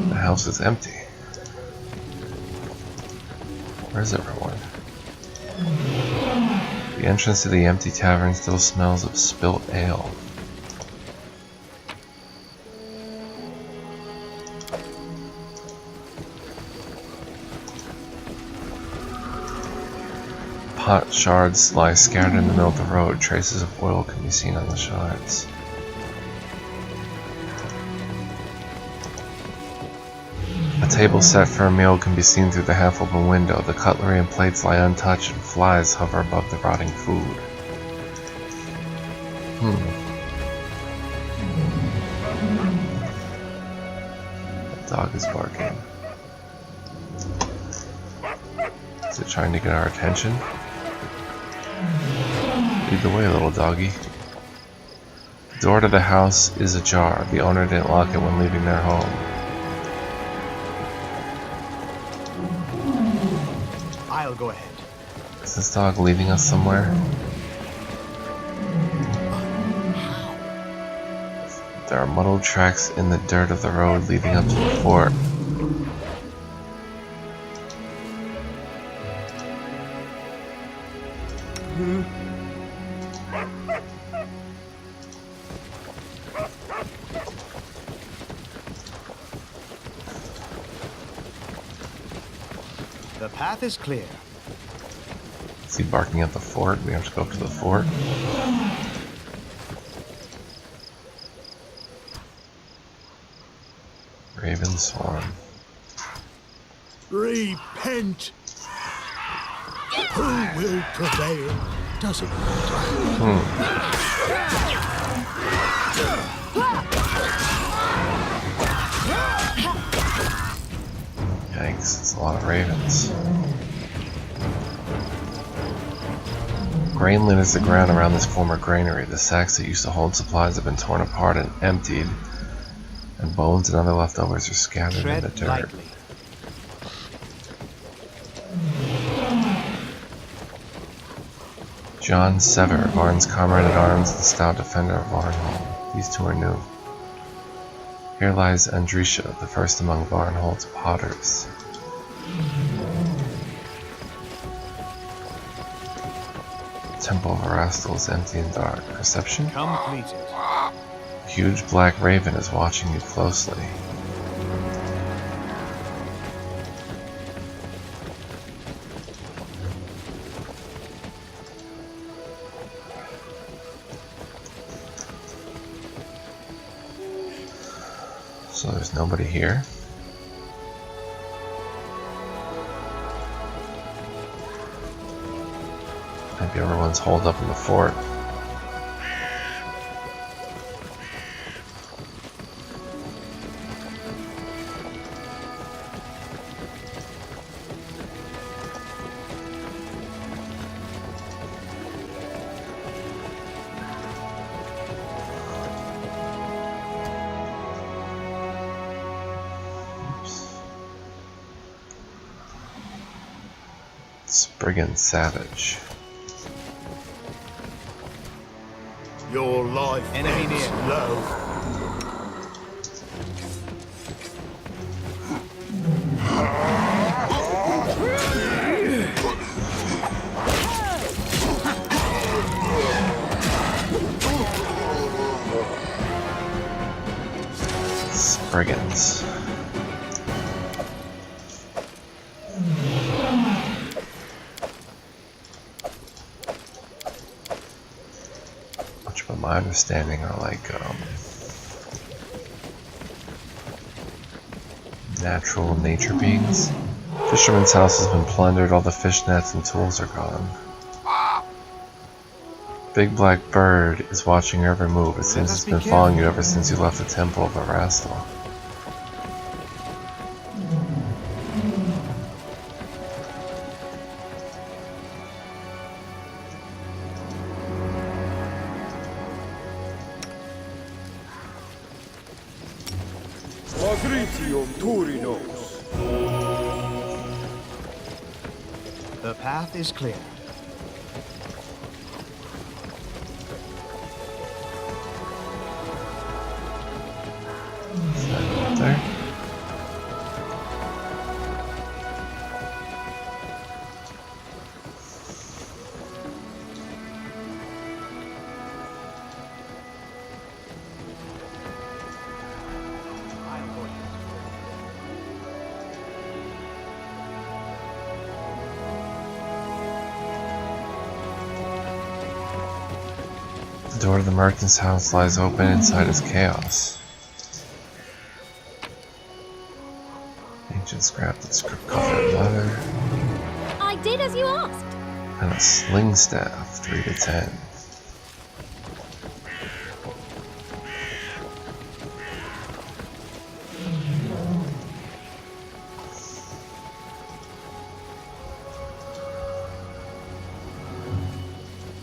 The house is empty. Where's everyone? The entrance to the empty tavern still smells of spilt ale. Pot shards lie scattered in the middle of the road. Traces of oil can be seen on the shards. A table set for a meal can be seen through the half-open window. The cutlery and plates lie untouched, and flies hover above the rotting food. The dog is barking. Is it trying to get our attention? Lead the way, little doggy. The door to the house is ajar. The owner didn't lock it when leaving their home. I'll go ahead. Is this dog leading us somewhere? There are muddled tracks in the dirt of the road leading up to the fort. The path is clear. Is he barking at the fort? We have to go up to the fort. Raven Swarm. Repent! Who will prevail? Doesn't matter. Yikes, it's a lot of ravens. Grain litters the ground around this former granary. The sacks that used to hold supplies have been torn apart and emptied, and bones and other leftovers are scattered in the Tread dirt. lightly. John Sever, Varn's comrade at arms, the stout defender of Varnhold. These two are new. Here lies Andrisha, the first among Varnhold's potters. Temple of Erastil is empty and dark. Perception? Completed. A huge black raven is watching you closely. So there's nobody here. Maybe everyone's holed up in the fort. Spriggan Savage. Your life Enemy ends near. low. Spriggans. Which, by my understanding, are like natural nature beings. Fisherman's house has been plundered, all the fish nets and tools are gone. Big Black Bird is watching your every move. It seems it's been following you ever since you left the Temple of Erastil. The path is clear. Is that up there? I'll go ahead. The door to the merchant's house lies open. Inside is chaos. Ancient scrap that's covered in leather. I did as you asked. And a sling staff, 3 to 10.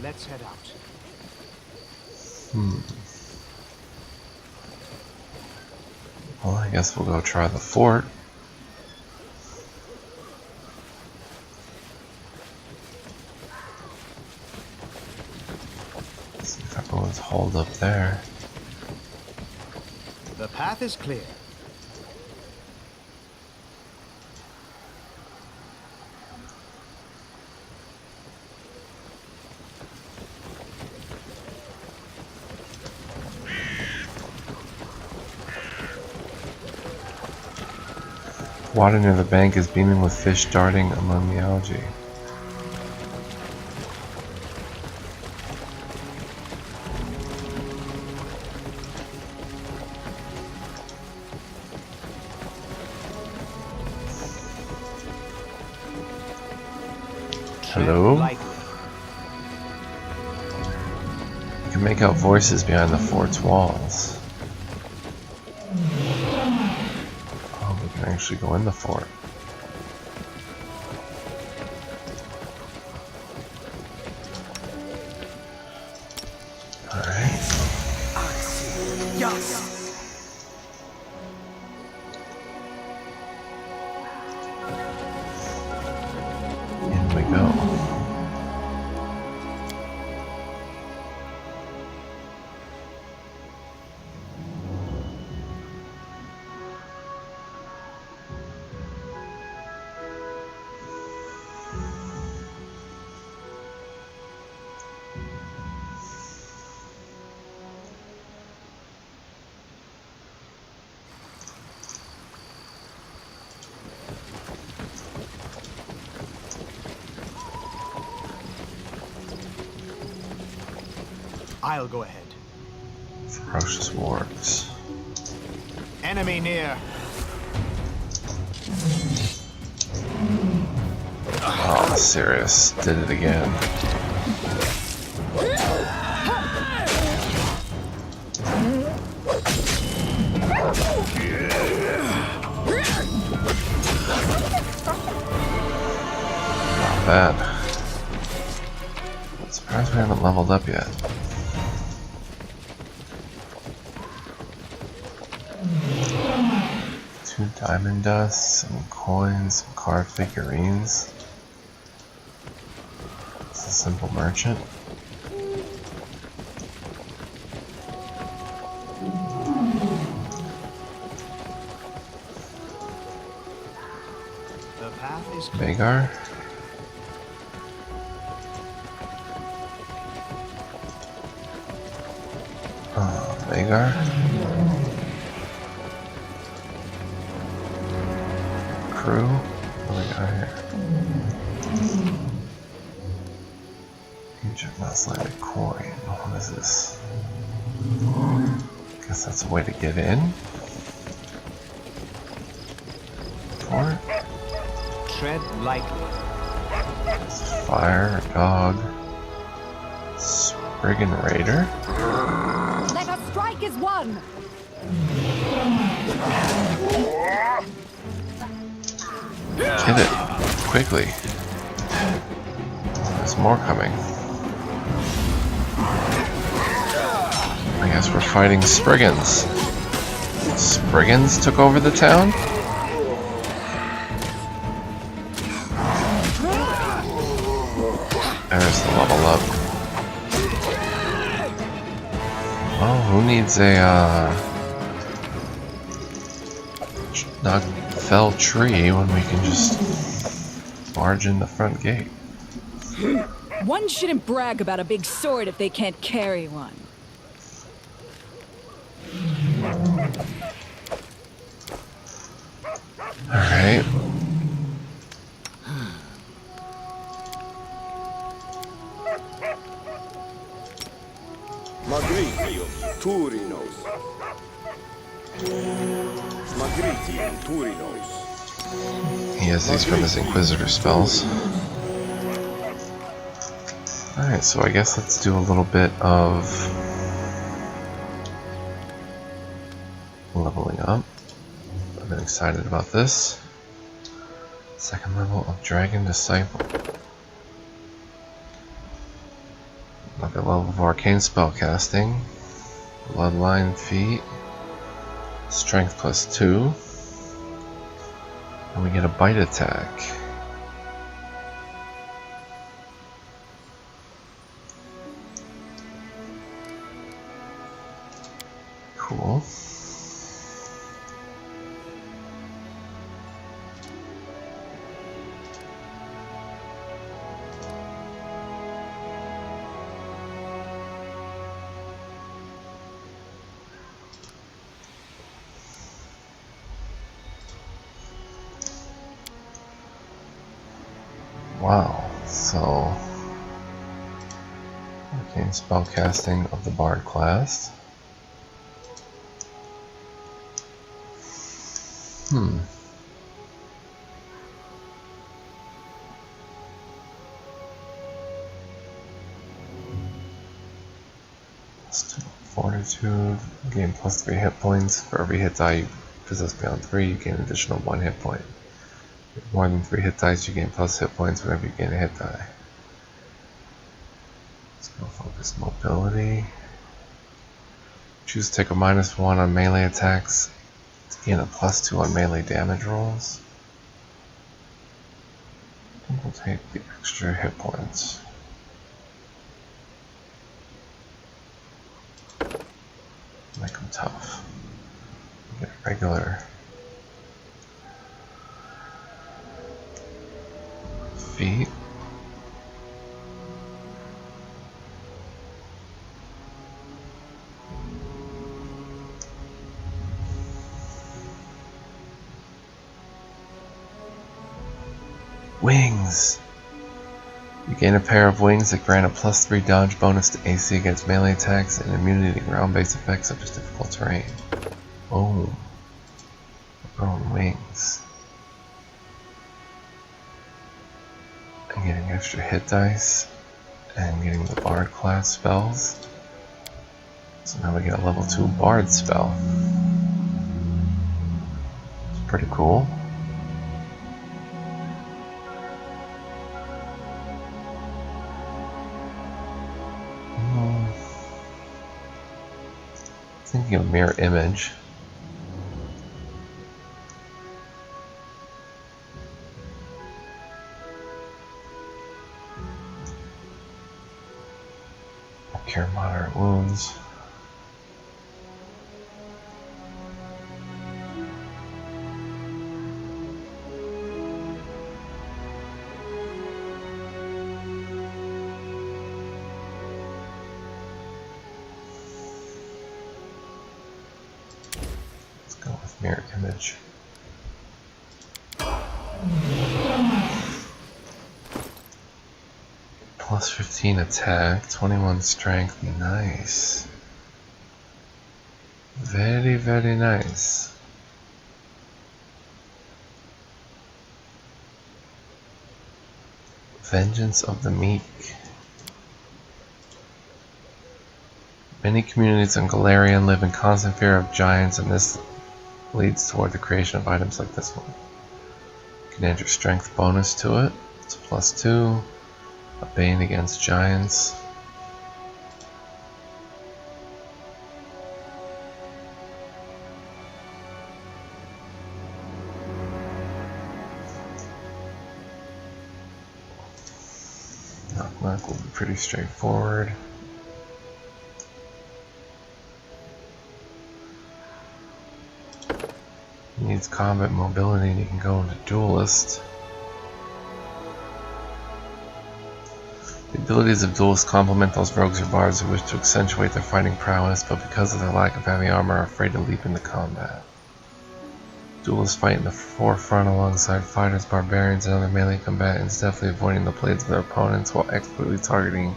Let's head out. Well, I guess we'll go try the fort. See if everyone's holed up there. The path is clear. Water near the bank is beaming with fish darting among the algae. Hello? Lightly. You can make out voices behind the fort's walls. Oh, we can actually go in the fort. Alright. In we go. I'll go ahead. Ferocious wargs. Enemy near. Oh, serious. Did it again. Not bad. I'm surprised we haven't leveled up yet. Two diamond dust, some coins, some carved figurines. It's a simple merchant. The path is clear. Vagar. Vagar. Crew. What do we got here? Ancient Muslitic coin. What is this? Guess that's a way to get in. Fort. Tread lightly. Fire, dog. Spriggan Raider. Let us strike as one! Get it. Quickly. There's more coming. I guess we're fighting Spriggans. Spriggans took over the town? There's the level up. Well, who needs a, not fell tree when we can just barge in the front gate? One shouldn't brag about a big sword if they can't carry one. Alright. Magritium Turinos. Magritium Turinos. He has these from his Inquisitor spells. Alright, so I guess let's do a little bit of leveling up. I've been excited about this. Second level of Dragon Disciple. Another level of Arcane Spellcasting. Bloodline Feat. Strength +2. And we get a bite attack. Cool. Wow, so arcane spellcasting of the Bard class. Fortitude, gain plus 3 hit points. For every hit die you possess beyond 3, you gain an additional 1 hit point. With more than 3 hit dice, you gain plus hit points whenever you gain a hit die. Let's go focus mobility. Choose to take a -1 on melee attacks to gain a +2 on melee damage rolls. And we'll take the extra hit points. Make them tough. Get regular feet. Wings! You gain a pair of wings that grant a +3 dodge bonus to AC against melee attacks and immunity to ground-based effects such as difficult terrain. Oh, growing wings. And getting extra hit dice, and getting the Bard class spells. So now we get a level 2 Bard spell. It's pretty cool. Thinking of mirror image. Cure moderate wounds. Mirror image. Plus 15 attack, 21 strength, nice. Very, very nice. Vengeance of the Meek. Many communities in Galarian live in constant fear of giants, and this leads toward the creation of items like this one. You can add your strength bonus to it. It's a +2. A bane against giants. Knock will be pretty straightforward. Needs combat mobility, and you can go into duelist. The abilities of duelists complement those rogues or bards who wish to accentuate their fighting prowess, but because of their lack of heavy armor are afraid to leap into combat. Duelists fight in the forefront alongside fighters, barbarians, and other melee combatants, deftly avoiding the blades of their opponents while expertly targeting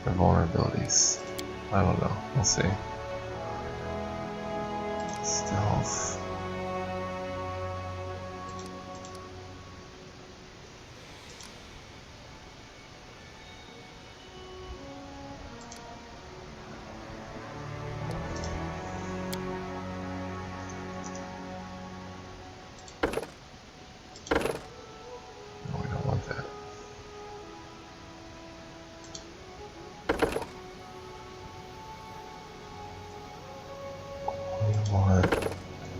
their vulnerabilities. I don't know, we'll see. Stealth.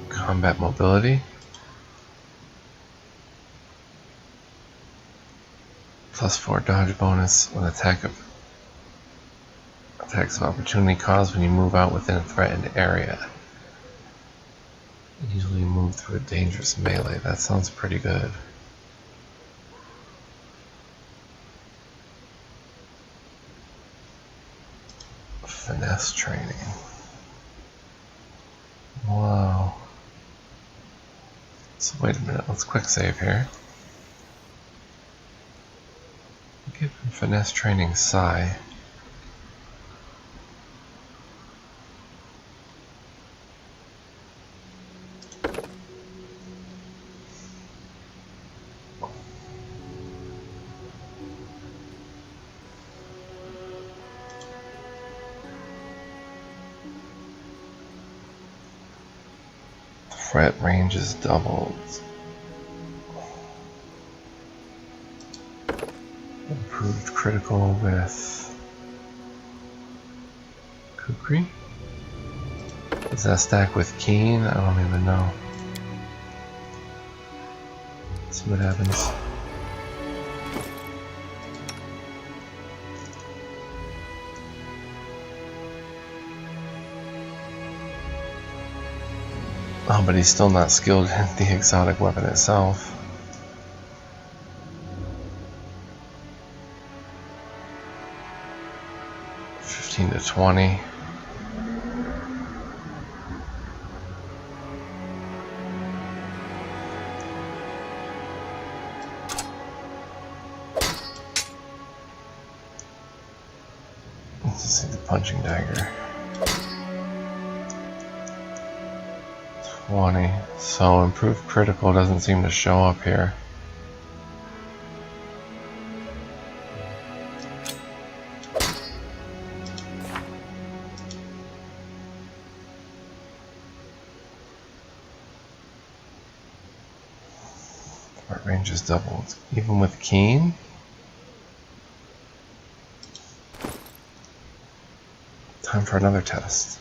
Combat mobility. +4 dodge bonus when attacks of opportunity caused when you move out within a threatened area. Usually move through a dangerous melee. That sounds pretty good. Finesse training. Wow. So wait a minute, let's quick save here. Give him finesse training Psi. Threat range is doubled. Improved critical with Kukri? Does that stack with Keen? I don't even know. Let's see what happens. Oh, but he's still not skilled in the exotic weapon itself. To 20. Let's see the punching dagger. 20. So improved critical doesn't seem to show up here. Range is doubled. Even with Keen? Time for another test.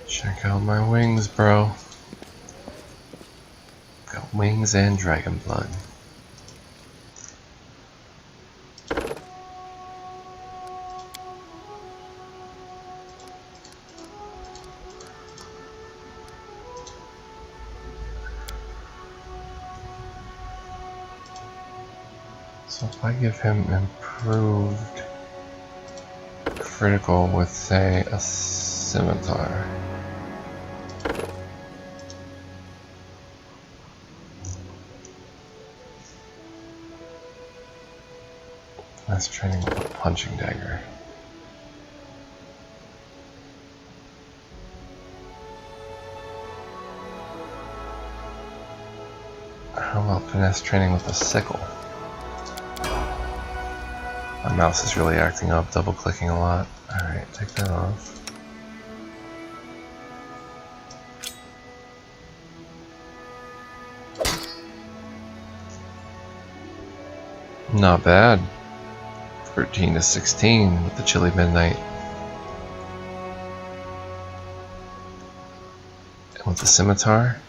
Check out my wings, bro. Got wings and dragon blood. So if I give him improved critical with, say, a scimitar. That's training with a punching dagger. How about finesse training with a sickle? My mouse is really acting up, double clicking a lot. Alright, take that off. Not bad. 13 to 16 with the chilly midnight. And with the scimitar,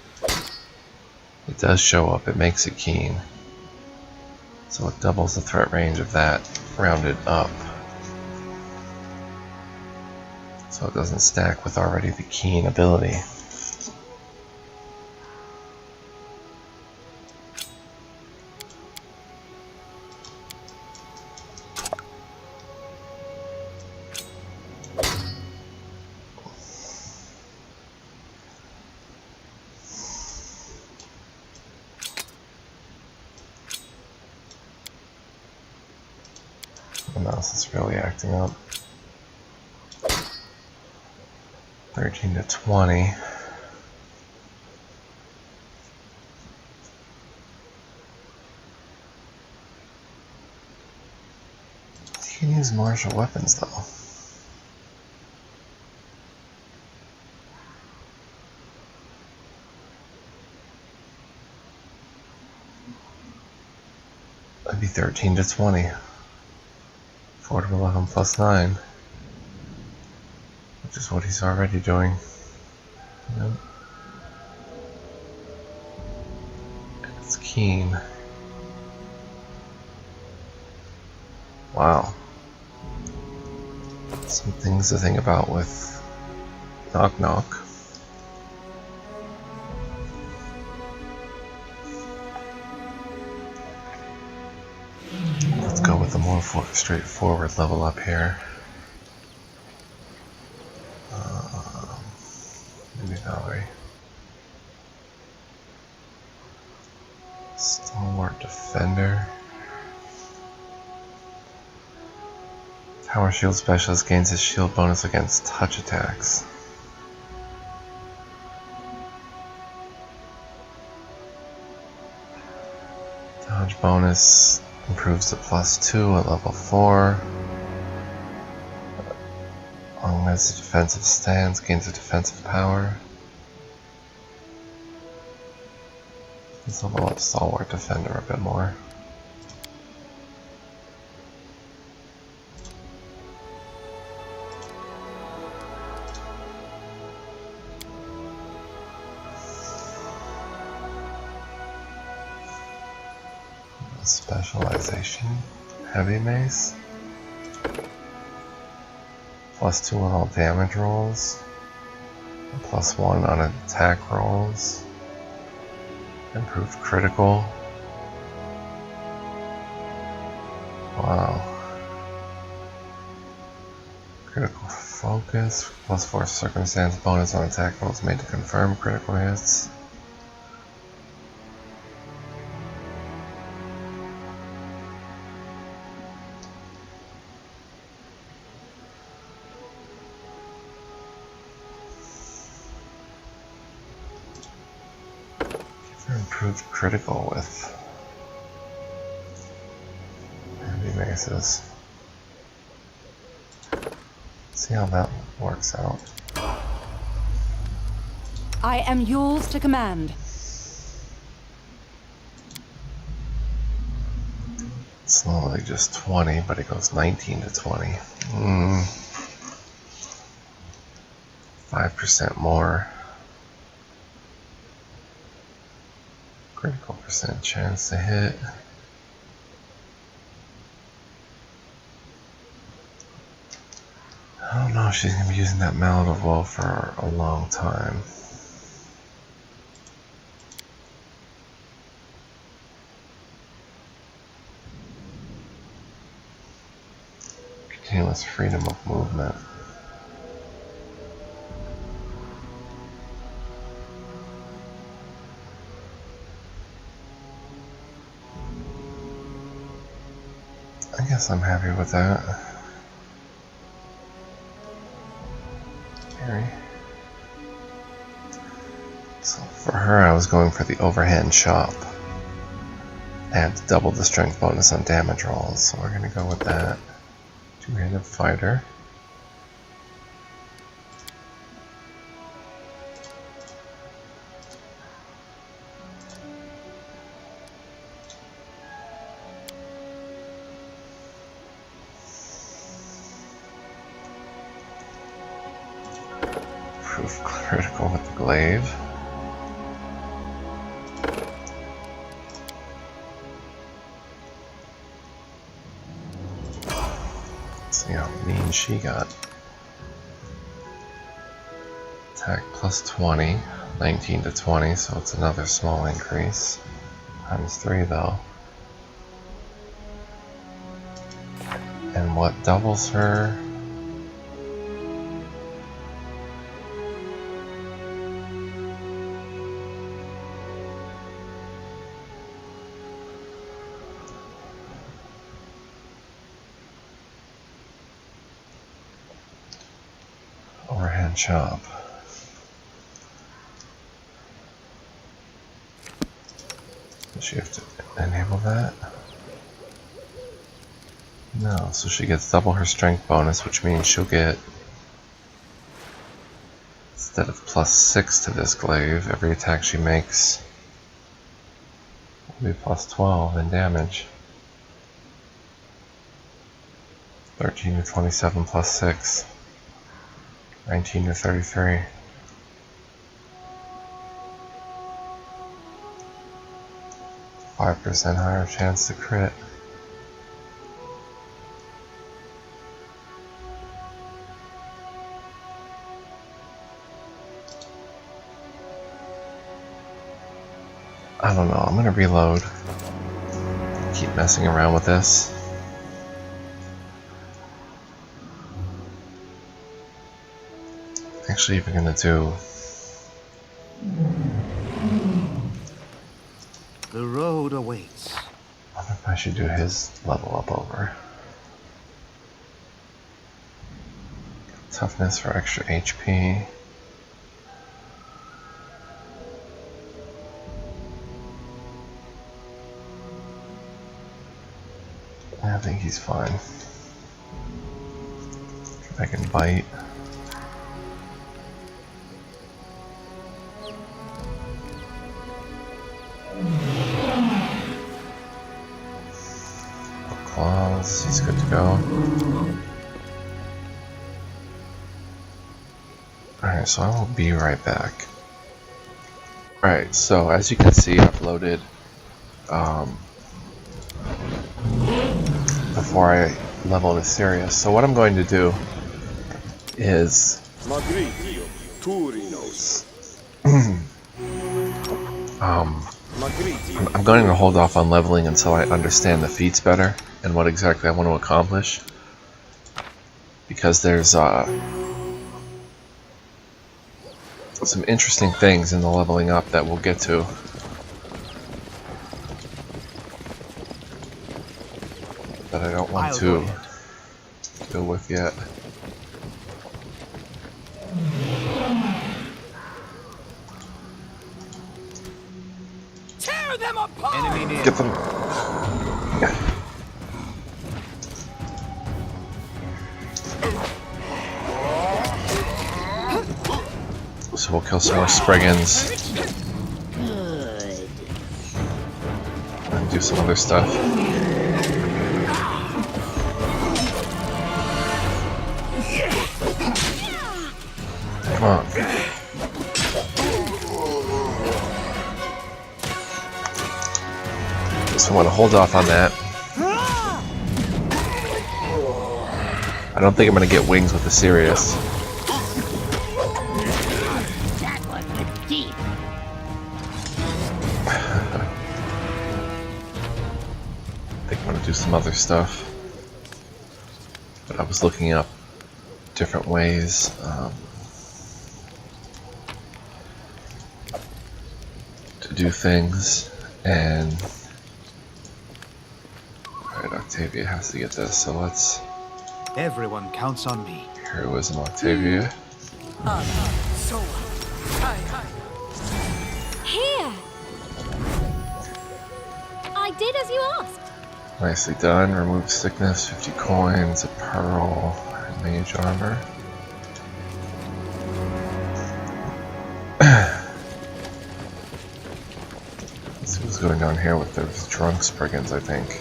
it does show up, it makes it keen. So it doubles the threat range of that rounded up. So it doesn't stack with already the keen ability. The mouse is really acting up. 13 to 20. You can use martial weapons though. That'd be 13 to 20. 4 to 11 plus 9. Which is what he's already doing. Yep. It's keen. Wow. Some things to think about with Knock Knock. Let's go with the more straightforward level up here. Maybe Valerie. Stalwart Defender. Tower Shield Specialist gains his shield bonus against touch attacks. Damage bonus improves to +2 at level 4. Augments the defensive stance, gains a defensive power. Let's level up Stalwart Defender a bit more. Specialization, Heavy Mace. +2 on all damage rolls. +1 on attack rolls. Improved critical. Wow. Critical focus. +4 circumstance bonus on attack rolls made to confirm critical hits. Improved critical with heavy maces. See how that works out. I am yours to command. It's normally just 20, but it goes 19 to 20. 5% more. Critical percent chance to hit. I don't know if she's going to be using that Mallet of Woe for a long time. Continuous freedom of movement. I guess I'm happy with that. Carry. So for her, I was going for the overhand chop. And double the strength bonus on damage rolls, so we're gonna go with that. Two-handed fighter. Proof critical with the glaive. Let's see how mean she got. Attack +20, 19 to 20, so it's another small increase. ×3 though. And what doubles her? Overhand chop. Does she have to enable that? No, so she gets double her strength bonus, which means she'll get, instead of +6 to this glaive, every attack she makes will be +12 in damage. 13 to 27 +6. 19 to 33. %5 higher chance to crit. I don't know, I'm gonna reload. Keep messing around with this. Actually, even gonna do. The road awaits. I wonder if I should do his level up over. Toughness for extra HP. think he's fine. I can bite. Claws, he's good to go. Alright, so I will be right back. Alright, so as you can see, I've loaded before I level this Sirius. So what I'm going to do is I'm going to hold off on leveling until I understand the feats better and what exactly I want to accomplish, because there's some interesting things in the leveling up that we'll get to. That I don't want to deal with yet. Tear them apart! Enemy near. Get them. So we'll kill some more Spriggans. And do some other stuff. Come on. So I want to hold off on that. I don't think I'm going to get wings with the Sirius. That was deep. I think I'm going to do some other stuff. But I was looking up different ways to do things, and alright, Octavia has to get this, so let's... Everyone counts on me. Heroism Octavia. Here! I did as you asked. Nicely done. Remove sickness, 50 coins, a pearl, and mage armor. Let's see what's going on here with those drunk Spriggans, I think.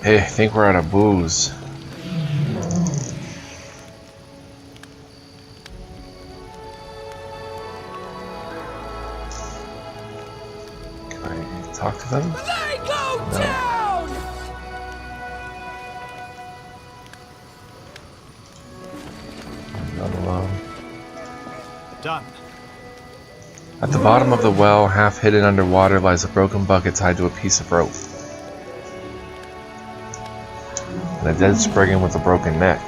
Hey, I think we're out of booze. Can I talk to them? They go No. down! I'm not alone. Done. At the bottom of the well, half hidden underwater, lies a broken bucket tied to a piece of rope. And a dead Spriggan with a broken neck.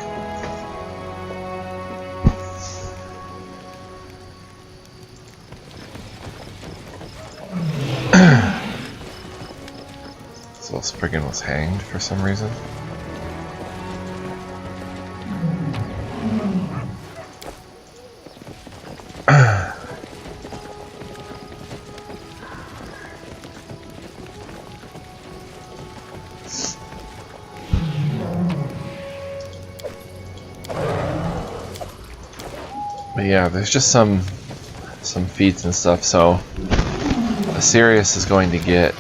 So Spriggan was hanged for some reason. But yeah, there's just some feats and stuff. So Sirius is going to get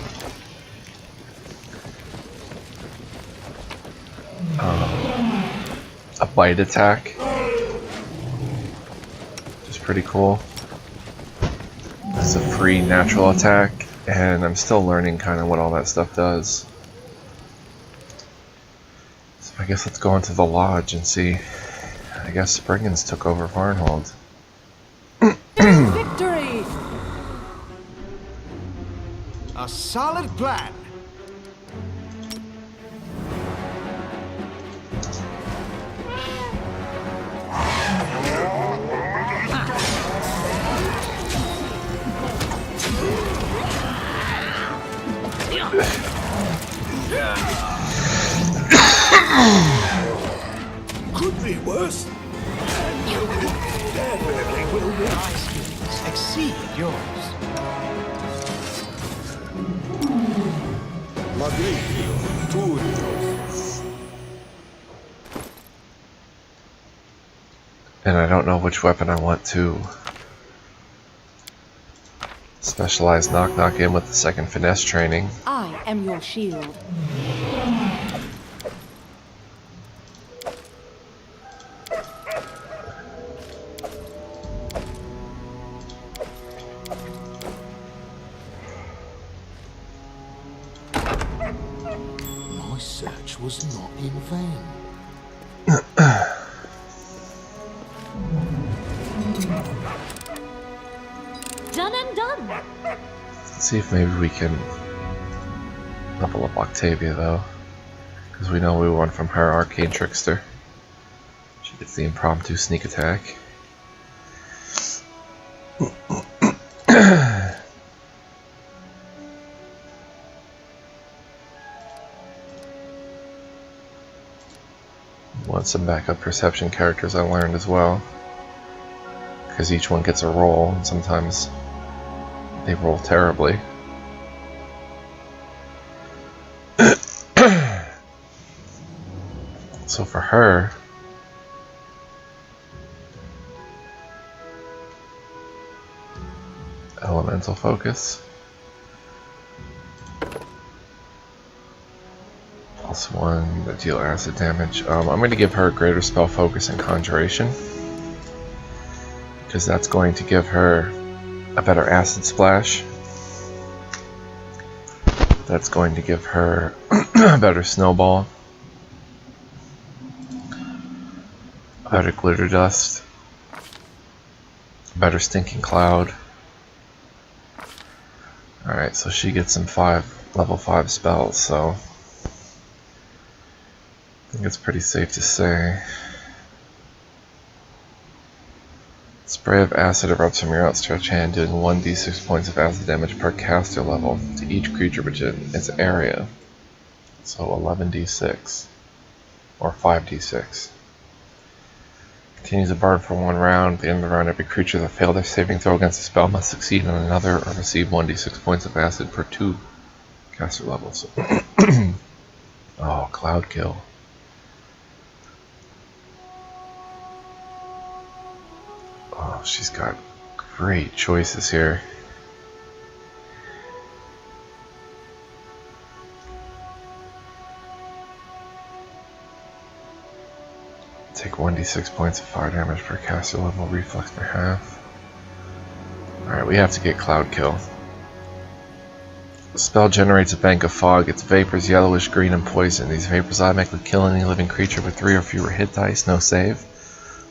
a bite attack, which is pretty cool. It's a free natural attack, and I'm still learning kind of what all that stuff does. So I guess let's go into the lodge and see. I guess Spriggans took over Varnhold. Victory! A solid plan. Could be worse. Definitely will be. My skills exceed yours. Magnifico. Turinos. And I don't know which weapon I want to specialize knock in with the second finesse training. I am your shield. My search was not in vain. Done and done. Let's see if maybe we can level up Octavia though, because we know we won from her Arcane Trickster. She gets the impromptu sneak attack. Want some backup perception characters I learned as well, because each one gets a roll and sometimes they roll terribly. So for her, elemental focus. +1 to deal acid damage. I'm going to give her greater spell focus and conjuration, because that's going to give her a better acid splash. That's going to give her a better snowball, a better glitter dust, a better stinking cloud. Alright, so she gets some level 5 spells, so I think it's pretty safe to say. Spray of acid erupts from your outstretched hand, doing 1d6 points of acid damage per caster level to each creature within its area. So 11d6, or 5d6. Continues to burn for 1 round. At the end of the round, every creature that failed their saving throw against a spell must succeed on another or receive 1d6 points of acid per 2 caster levels. Oh, Cloud Kill. Oh, she's got great choices here. Take 1d6 points of fire damage per caster level, reflex per half. Alright, we have to get Cloud Kill. The spell generates a bank of fog. Its vapors yellowish, green, and poison. These vapors automatically kill any living creature with 3 or fewer hit dice, no save.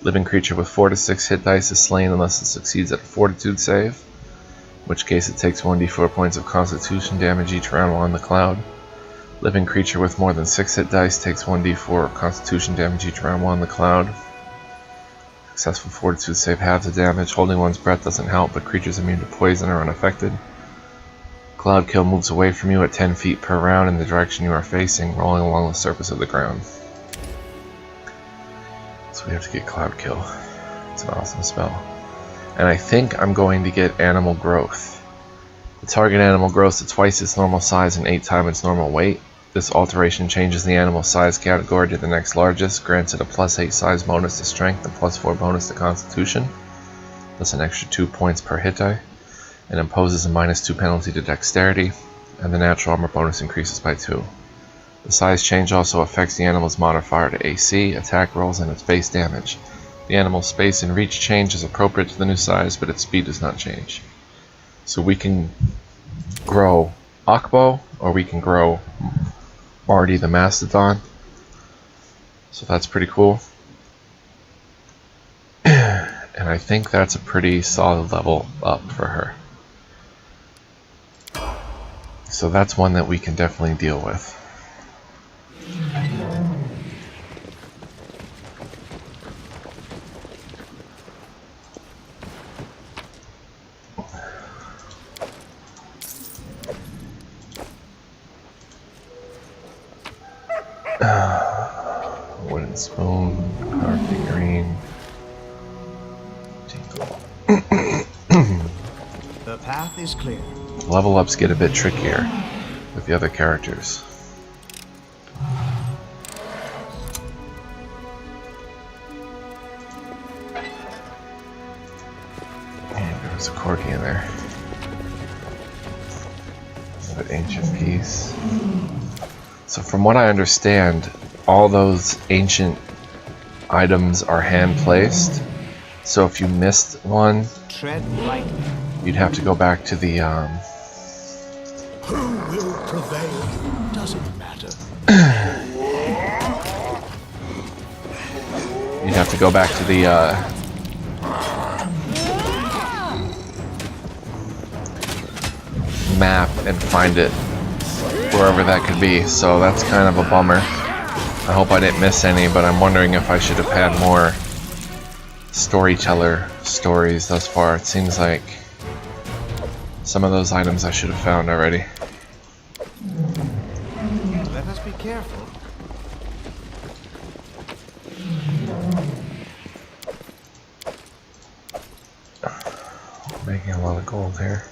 Living creature with 4 to 6 hit dice is slain unless it succeeds at a fortitude save, in which case it takes 1d4 points of constitution damage each round while in the cloud. Living creature with more than 6 hit dice takes 1d4 of constitution damage each round while in the cloud. Successful fortitude save halves the damage. Holding one's breath doesn't help, but creatures immune to poison are unaffected. Cloud Kill moves away from you at 10 feet per round in the direction you are facing, rolling along the surface of the ground. So we have to get Cloud Kill. It's an awesome spell. And I think I'm going to get Animal Growth. The target animal grows to twice its normal size and 8 times its normal weight. This alteration changes the animal size category to the next largest, grants it a +8 size bonus to strength and +4 bonus to constitution. That's an extra 2 points per hit die. And imposes a -2 penalty to dexterity, and the natural armor bonus increases by 2. The size change also affects the animal's modifier to AC, attack rolls, and its base damage. The animal's space and reach change is appropriate to the new size, but its speed does not change. So we can grow Akbo, or we can grow Marty the Mastodon. So that's pretty cool. And I think that's a pretty solid level up for her. So that's one that we can definitely deal with. Wooden spoon, power figurine. The path is clear. Level ups get a bit trickier with the other characters. There's a corgi in there. Another ancient piece. So from what I understand, all those ancient items are hand placed. So if you missed one, Tread lightly. you'd have to go back to the Who will prevail? Doesn't matter. you'd have to go back to the map and find it wherever that could be. So that's kind of a bummer. I hope I didn't miss any, but I'm wondering if I should have had more storyteller stories thus far. It seems like some of those items I should have found already. Let us be careful. Making a lot of gold here.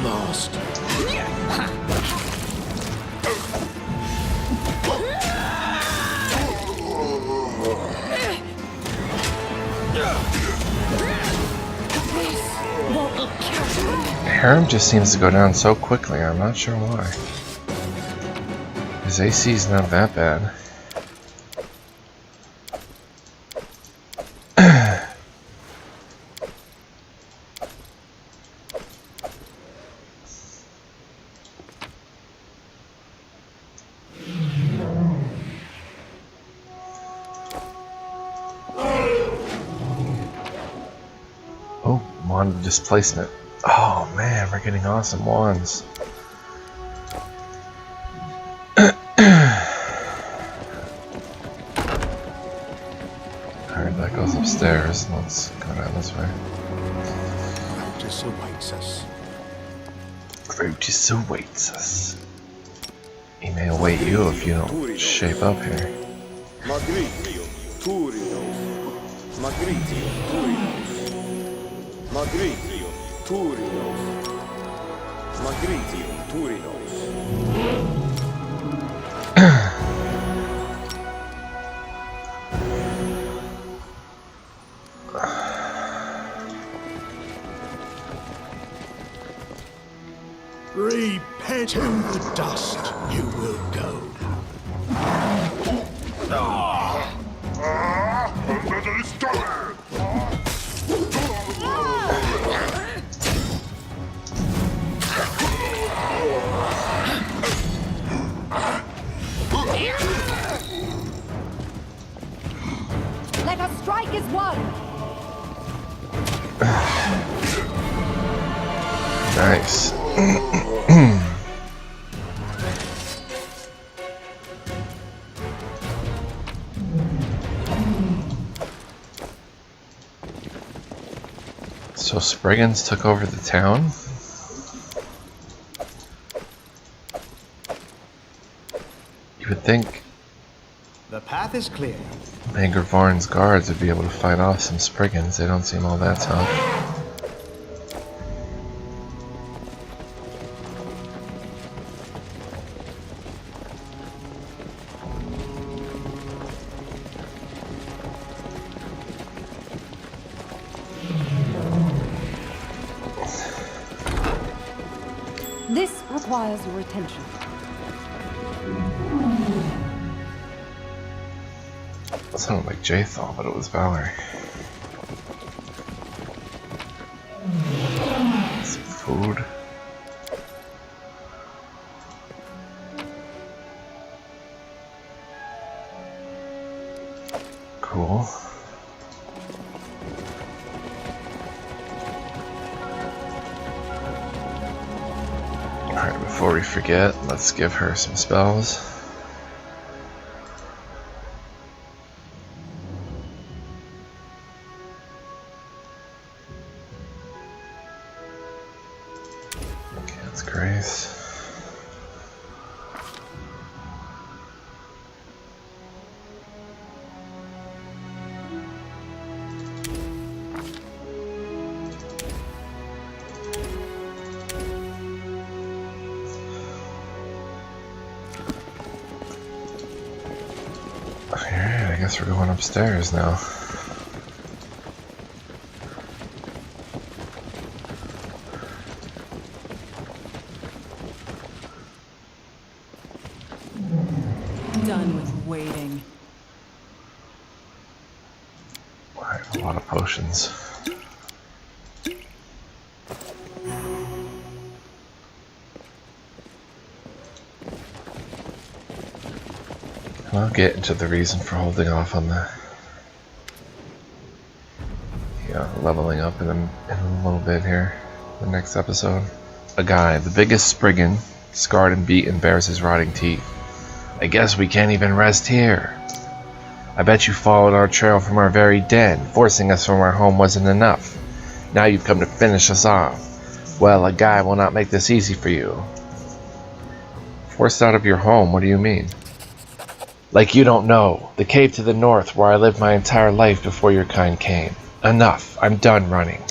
Lost. Harem just seems to go down so quickly, I'm not sure why. His AC is not that bad. Oh, wand displacement. Oh man, we're getting awesome wands. Alright, that goes upstairs. Let's go down this way. Practice awaits us. Proteus awaits us. He may await you if you don't shape up here. Magritio, Turino. Magritio, Turino. Magritio, Turino. Magritio, Turino. Repent to the dust, you will go. Let us strike as one! Nice. So Spriggans took over the town? You would think The path is clear. Mayor Varn's guards would be able to fight off some Spriggans. They don't seem all that tough. This requires your attention. That sounded like Jathal, but it was Valerie. Some food. Cool. Alright, before we forget, let's give her some spells. Grace. Alright, I guess we're going upstairs now. Done with waiting. I have a lot of potions. I'll get into the reason for holding off on the leveling up in a little bit here. The next episode. A guy, the biggest Spriggan, scarred and beaten, bears his rotting teeth. I guess we can't even rest here. I bet you followed our trail from our very den. Forcing us from our home wasn't enough. Now you've come to finish us off. Well, a guy will not make this easy for you. Forced out of your home? What do you mean? Like you don't know. The cave to the north where I lived my entire life before your kind came. Enough. I'm done running.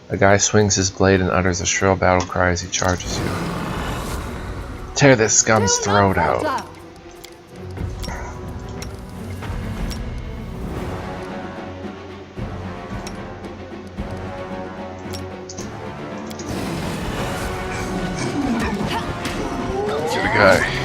A guy swings his blade and utters a shrill battle cry as he charges you. Tear this scum's throat out. To the guy.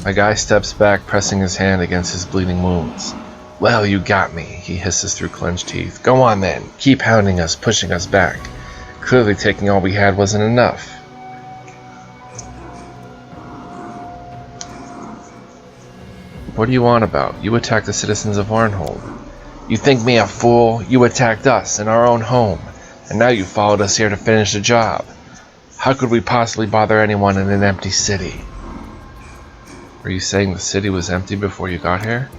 A guy steps back, pressing his hand against his bleeding wounds. Well, you got me, he hisses through clenched teeth. Go on then, keep hounding us, pushing us back. Clearly taking all we had wasn't enough. What are you on about? You attacked the citizens of Arnhold. You think me a fool? You attacked us in our own home, and now you followed us here to finish the job. How could we possibly bother anyone in an empty city? Are you saying the city was empty before you got here?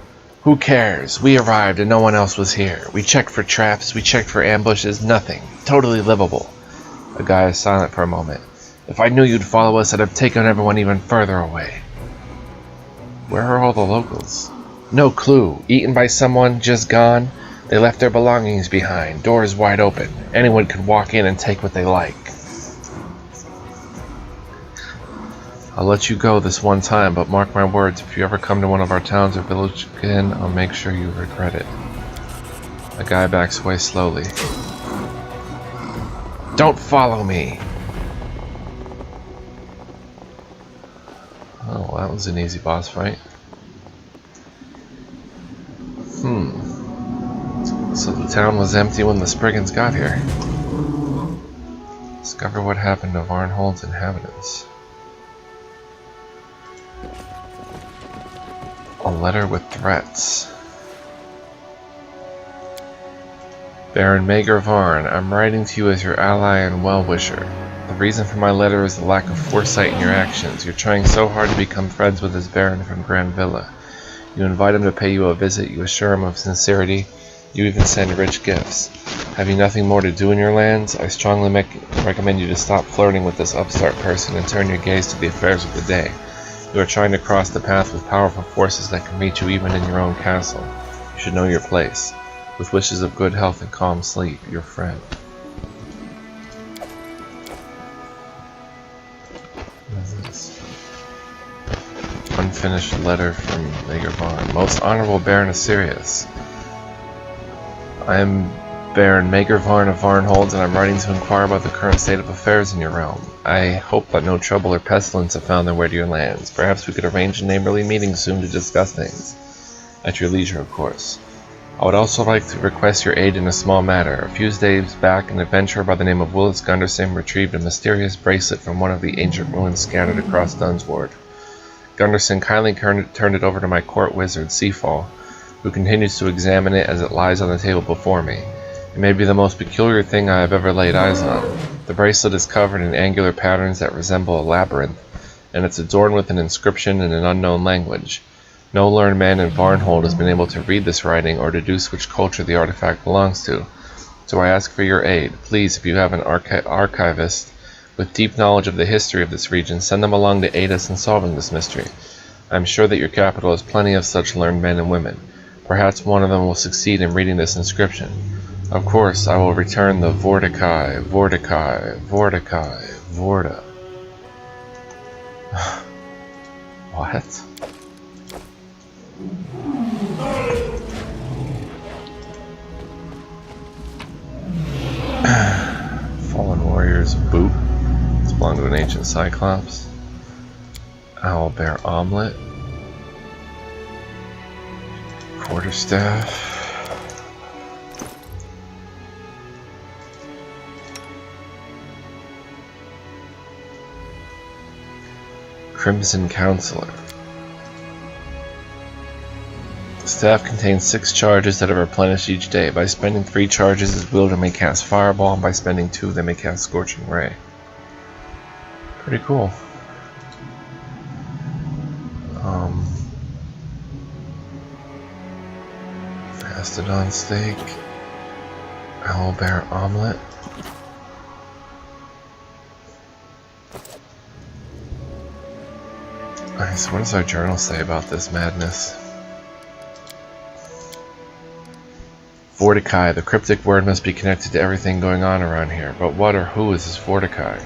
Who cares? We arrived and no one else was here. We checked for traps, we checked for ambushes, nothing. Totally livable. The guy is silent for a moment. If I knew you'd follow us, I'd have taken everyone even further away. Where are all the locals? No clue. Eaten by someone, just gone. They left their belongings behind, doors wide open. Anyone could walk in and take what they like. I'll let you go this one time, but mark my words, if you ever come to one of our towns or villages again, I'll make sure you regret it. The guy backs away slowly. Don't follow me! Oh, well, that was an easy boss fight. So the town was empty when the Spriggans got here. Discover what happened to Varnhold's inhabitants. A letter with threats. Baron Mager Varn, I'm writing to you as your ally and well-wisher. The reason for my letter is the lack of foresight in your actions. You're trying so hard to become friends with this Baron from Grand Villa. You invite him to pay you a visit, you assure him of sincerity, you even send rich gifts. Have you nothing more to do in your lands? I strongly recommend you to stop flirting with this upstart person and turn your gaze to the affairs of the day. You are trying to cross the path with powerful forces that can reach you even in your own castle. You should know your place. With wishes of good health and calm sleep, your friend. What is this? Unfinished letter from Mager Varn. Most Honorable Baron of Sirius. I am Baron Mager Varn of Varnhold, and I'm writing to inquire about the current state of affairs in your realm. I hope that no trouble or pestilence have found their way to your lands. Perhaps we could arrange a neighborly meeting soon to discuss things. At your leisure, of course. I would also like to request your aid in a small matter. A few days back, an adventurer by the name of Willis Gunderson retrieved a mysterious bracelet from one of the ancient ruins scattered across Dunsward. Gunderson kindly turned it over to my court wizard, Seafall, who continues to examine it as it lies on the table before me. It may be the most peculiar thing I have ever laid eyes on. The bracelet is covered in angular patterns that resemble a labyrinth, and it's adorned with an inscription in an unknown language. No learned man in Varnhold has been able to read this writing or deduce which culture the artifact belongs to. So I ask for your aid. Please, if you have an archivist with deep knowledge of the history of this region, send them along to aid us in solving this mystery. I am sure that your capital has plenty of such learned men and women. Perhaps one of them will succeed in reading this inscription. Of course, I will return the Vortikai, Vortikai, Vortikai, Vorta. What? Fallen Warrior's Boot. It's belonged to an ancient Cyclops. Owlbear Omelet. Quarterstaff. Crimson Counselor. The staff contains 6 charges that are replenished each day. By spending 3 charges, its wielder may cast Fireball, and by spending 2, they may cast Scorching Ray. Pretty cool. Mastodon Steak. Owlbear Omelet. Nice. What does our journal say about this madness? Vortikai. The cryptic word must be connected to everything going on around here. But what or who is this Vortikai?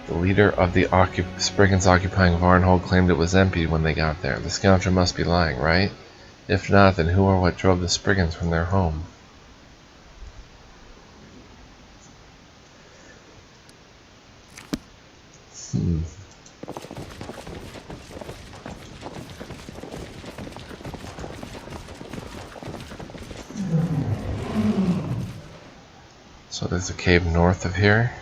The leader of the Spriggans occupying Varnhold claimed it was empty when they got there. The scoundrel must be lying, right? If not, then who or what drove the Spriggans from their home? So there's a cave north of here.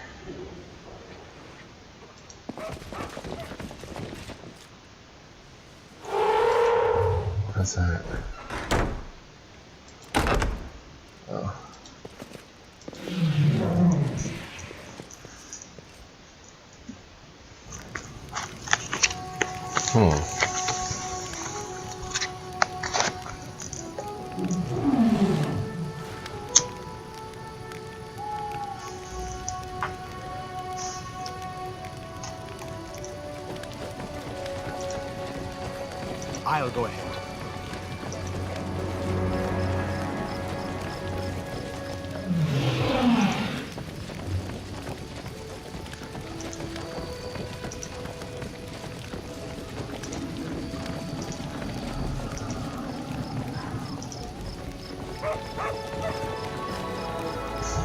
What is that? Oh. I'll go ahead.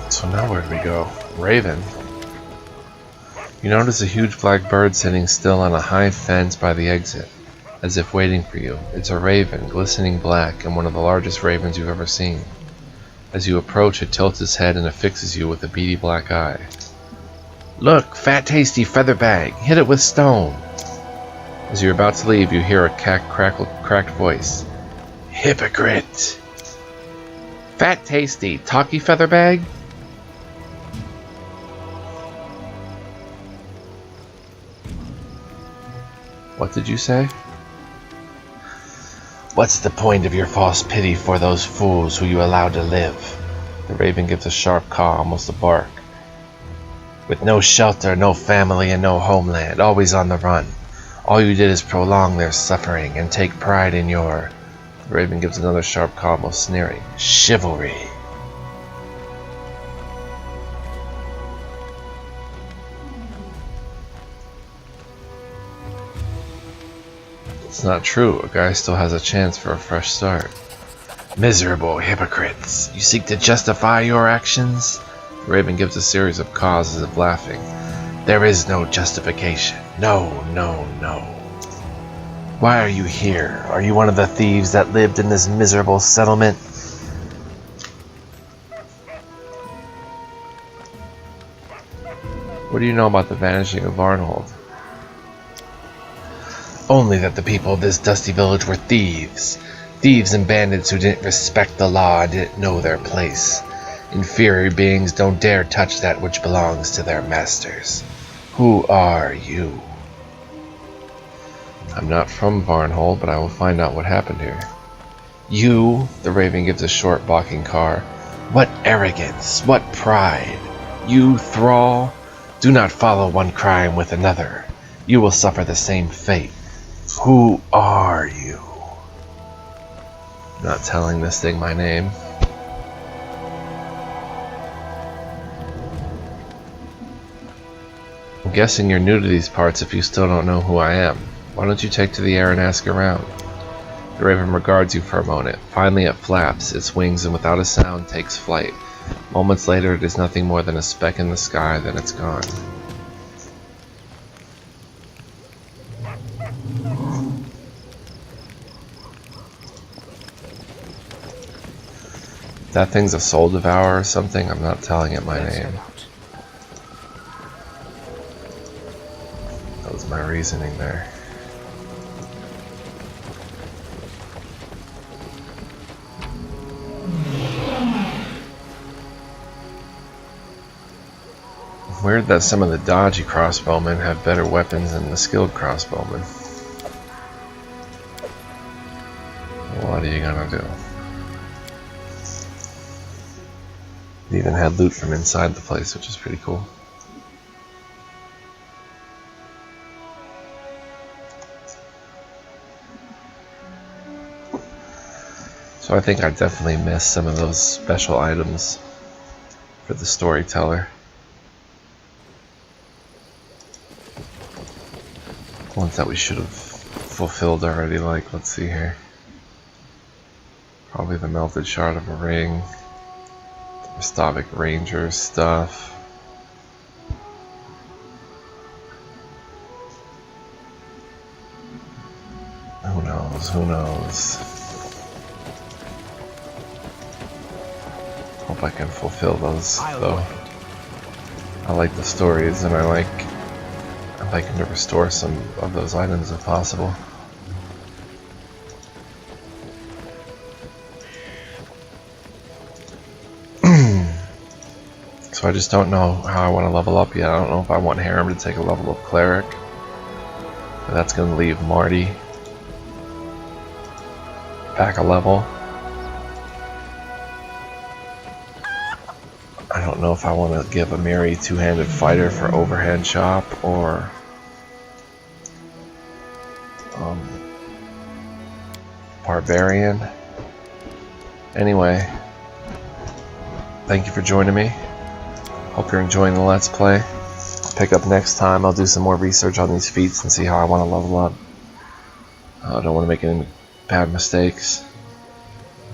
So now where do we go? Raven. You notice a huge black bird sitting still on a high fence by the exit, as if waiting for you. It's a raven, glistening black, and one of the largest ravens you've ever seen. As you approach, it tilts its head and affixes you with a beady black eye. Look, fat tasty feather bag, hit it with stone. As you're about to leave, you hear a cracked voice. Hypocrite! Fat tasty, talky feather bag? What did you say? What's the point of your false pity for those fools who you allowed to live? The raven gives a sharp caw, almost a bark. With no shelter, no family, and no homeland, always on the run. All you did is prolong their suffering and take pride in your... The raven gives another sharp caw, almost sneering. Chivalry. It's not true. A guy still has a chance for a fresh start. Miserable hypocrites! You seek to justify your actions? The raven gives a series of caws as if laughing. There is no justification. No, no, no. Why are you here? Are you one of the thieves that lived in this miserable settlement? What do you know about the vanishing of Varnhold? Only that the people of this dusty village were thieves. Thieves and bandits who didn't respect the law and didn't know their place. Inferior beings don't dare touch that which belongs to their masters. Who are you? I'm not from Varnhold, but I will find out what happened here. You, the raven gives a short, barking caw, What arrogance, what pride! You, thrall, do not follow one crime with another. You will suffer the same fate. Who are you? Not telling this thing my name. I'm guessing you're new to these parts if you still don't know who I am. Why don't you take to the air and ask around? The raven regards you for a moment. Finally it flaps its wings and without a sound takes flight. Moments later it is nothing more than a speck in the sky, then it's gone. If that thing's a soul devourer or something, I'm not telling it my name. That was my reasoning there. Weird that some of the dodgy crossbowmen have better weapons than the skilled crossbowmen. What are you gonna do? It even had loot from inside the place, which is pretty cool. So I think I definitely missed some of those special items for the storyteller. Ones that we should have fulfilled already, like, let's see here. Probably the melted shard of a ring. Stavic Ranger stuff. Who knows, who knows. Hope I can fulfill those, though. I like the stories, and I like to restore some of those items if possible. So I just don't know how I want to level up yet. I don't know if I want Harem to take a level of Cleric. But that's going to leave Marty back a level. I don't know if I want to give Amiri two-handed fighter for overhand chop or Barbarian. Anyway, thank you for joining me. Hope you're enjoying the Let's Play. I'll pick up next time. I'll do some more research on these feats and see how I want to level up. I don't want to make any bad mistakes.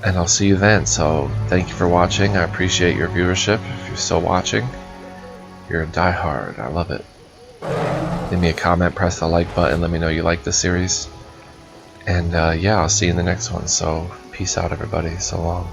And I'll see you then. So thank you for watching. I appreciate your viewership. If you're still watching, you're a diehard. I love it. Leave me a comment, press the like button, let me know you like the series. And yeah, I'll see you in the next one. So peace out, everybody. So long.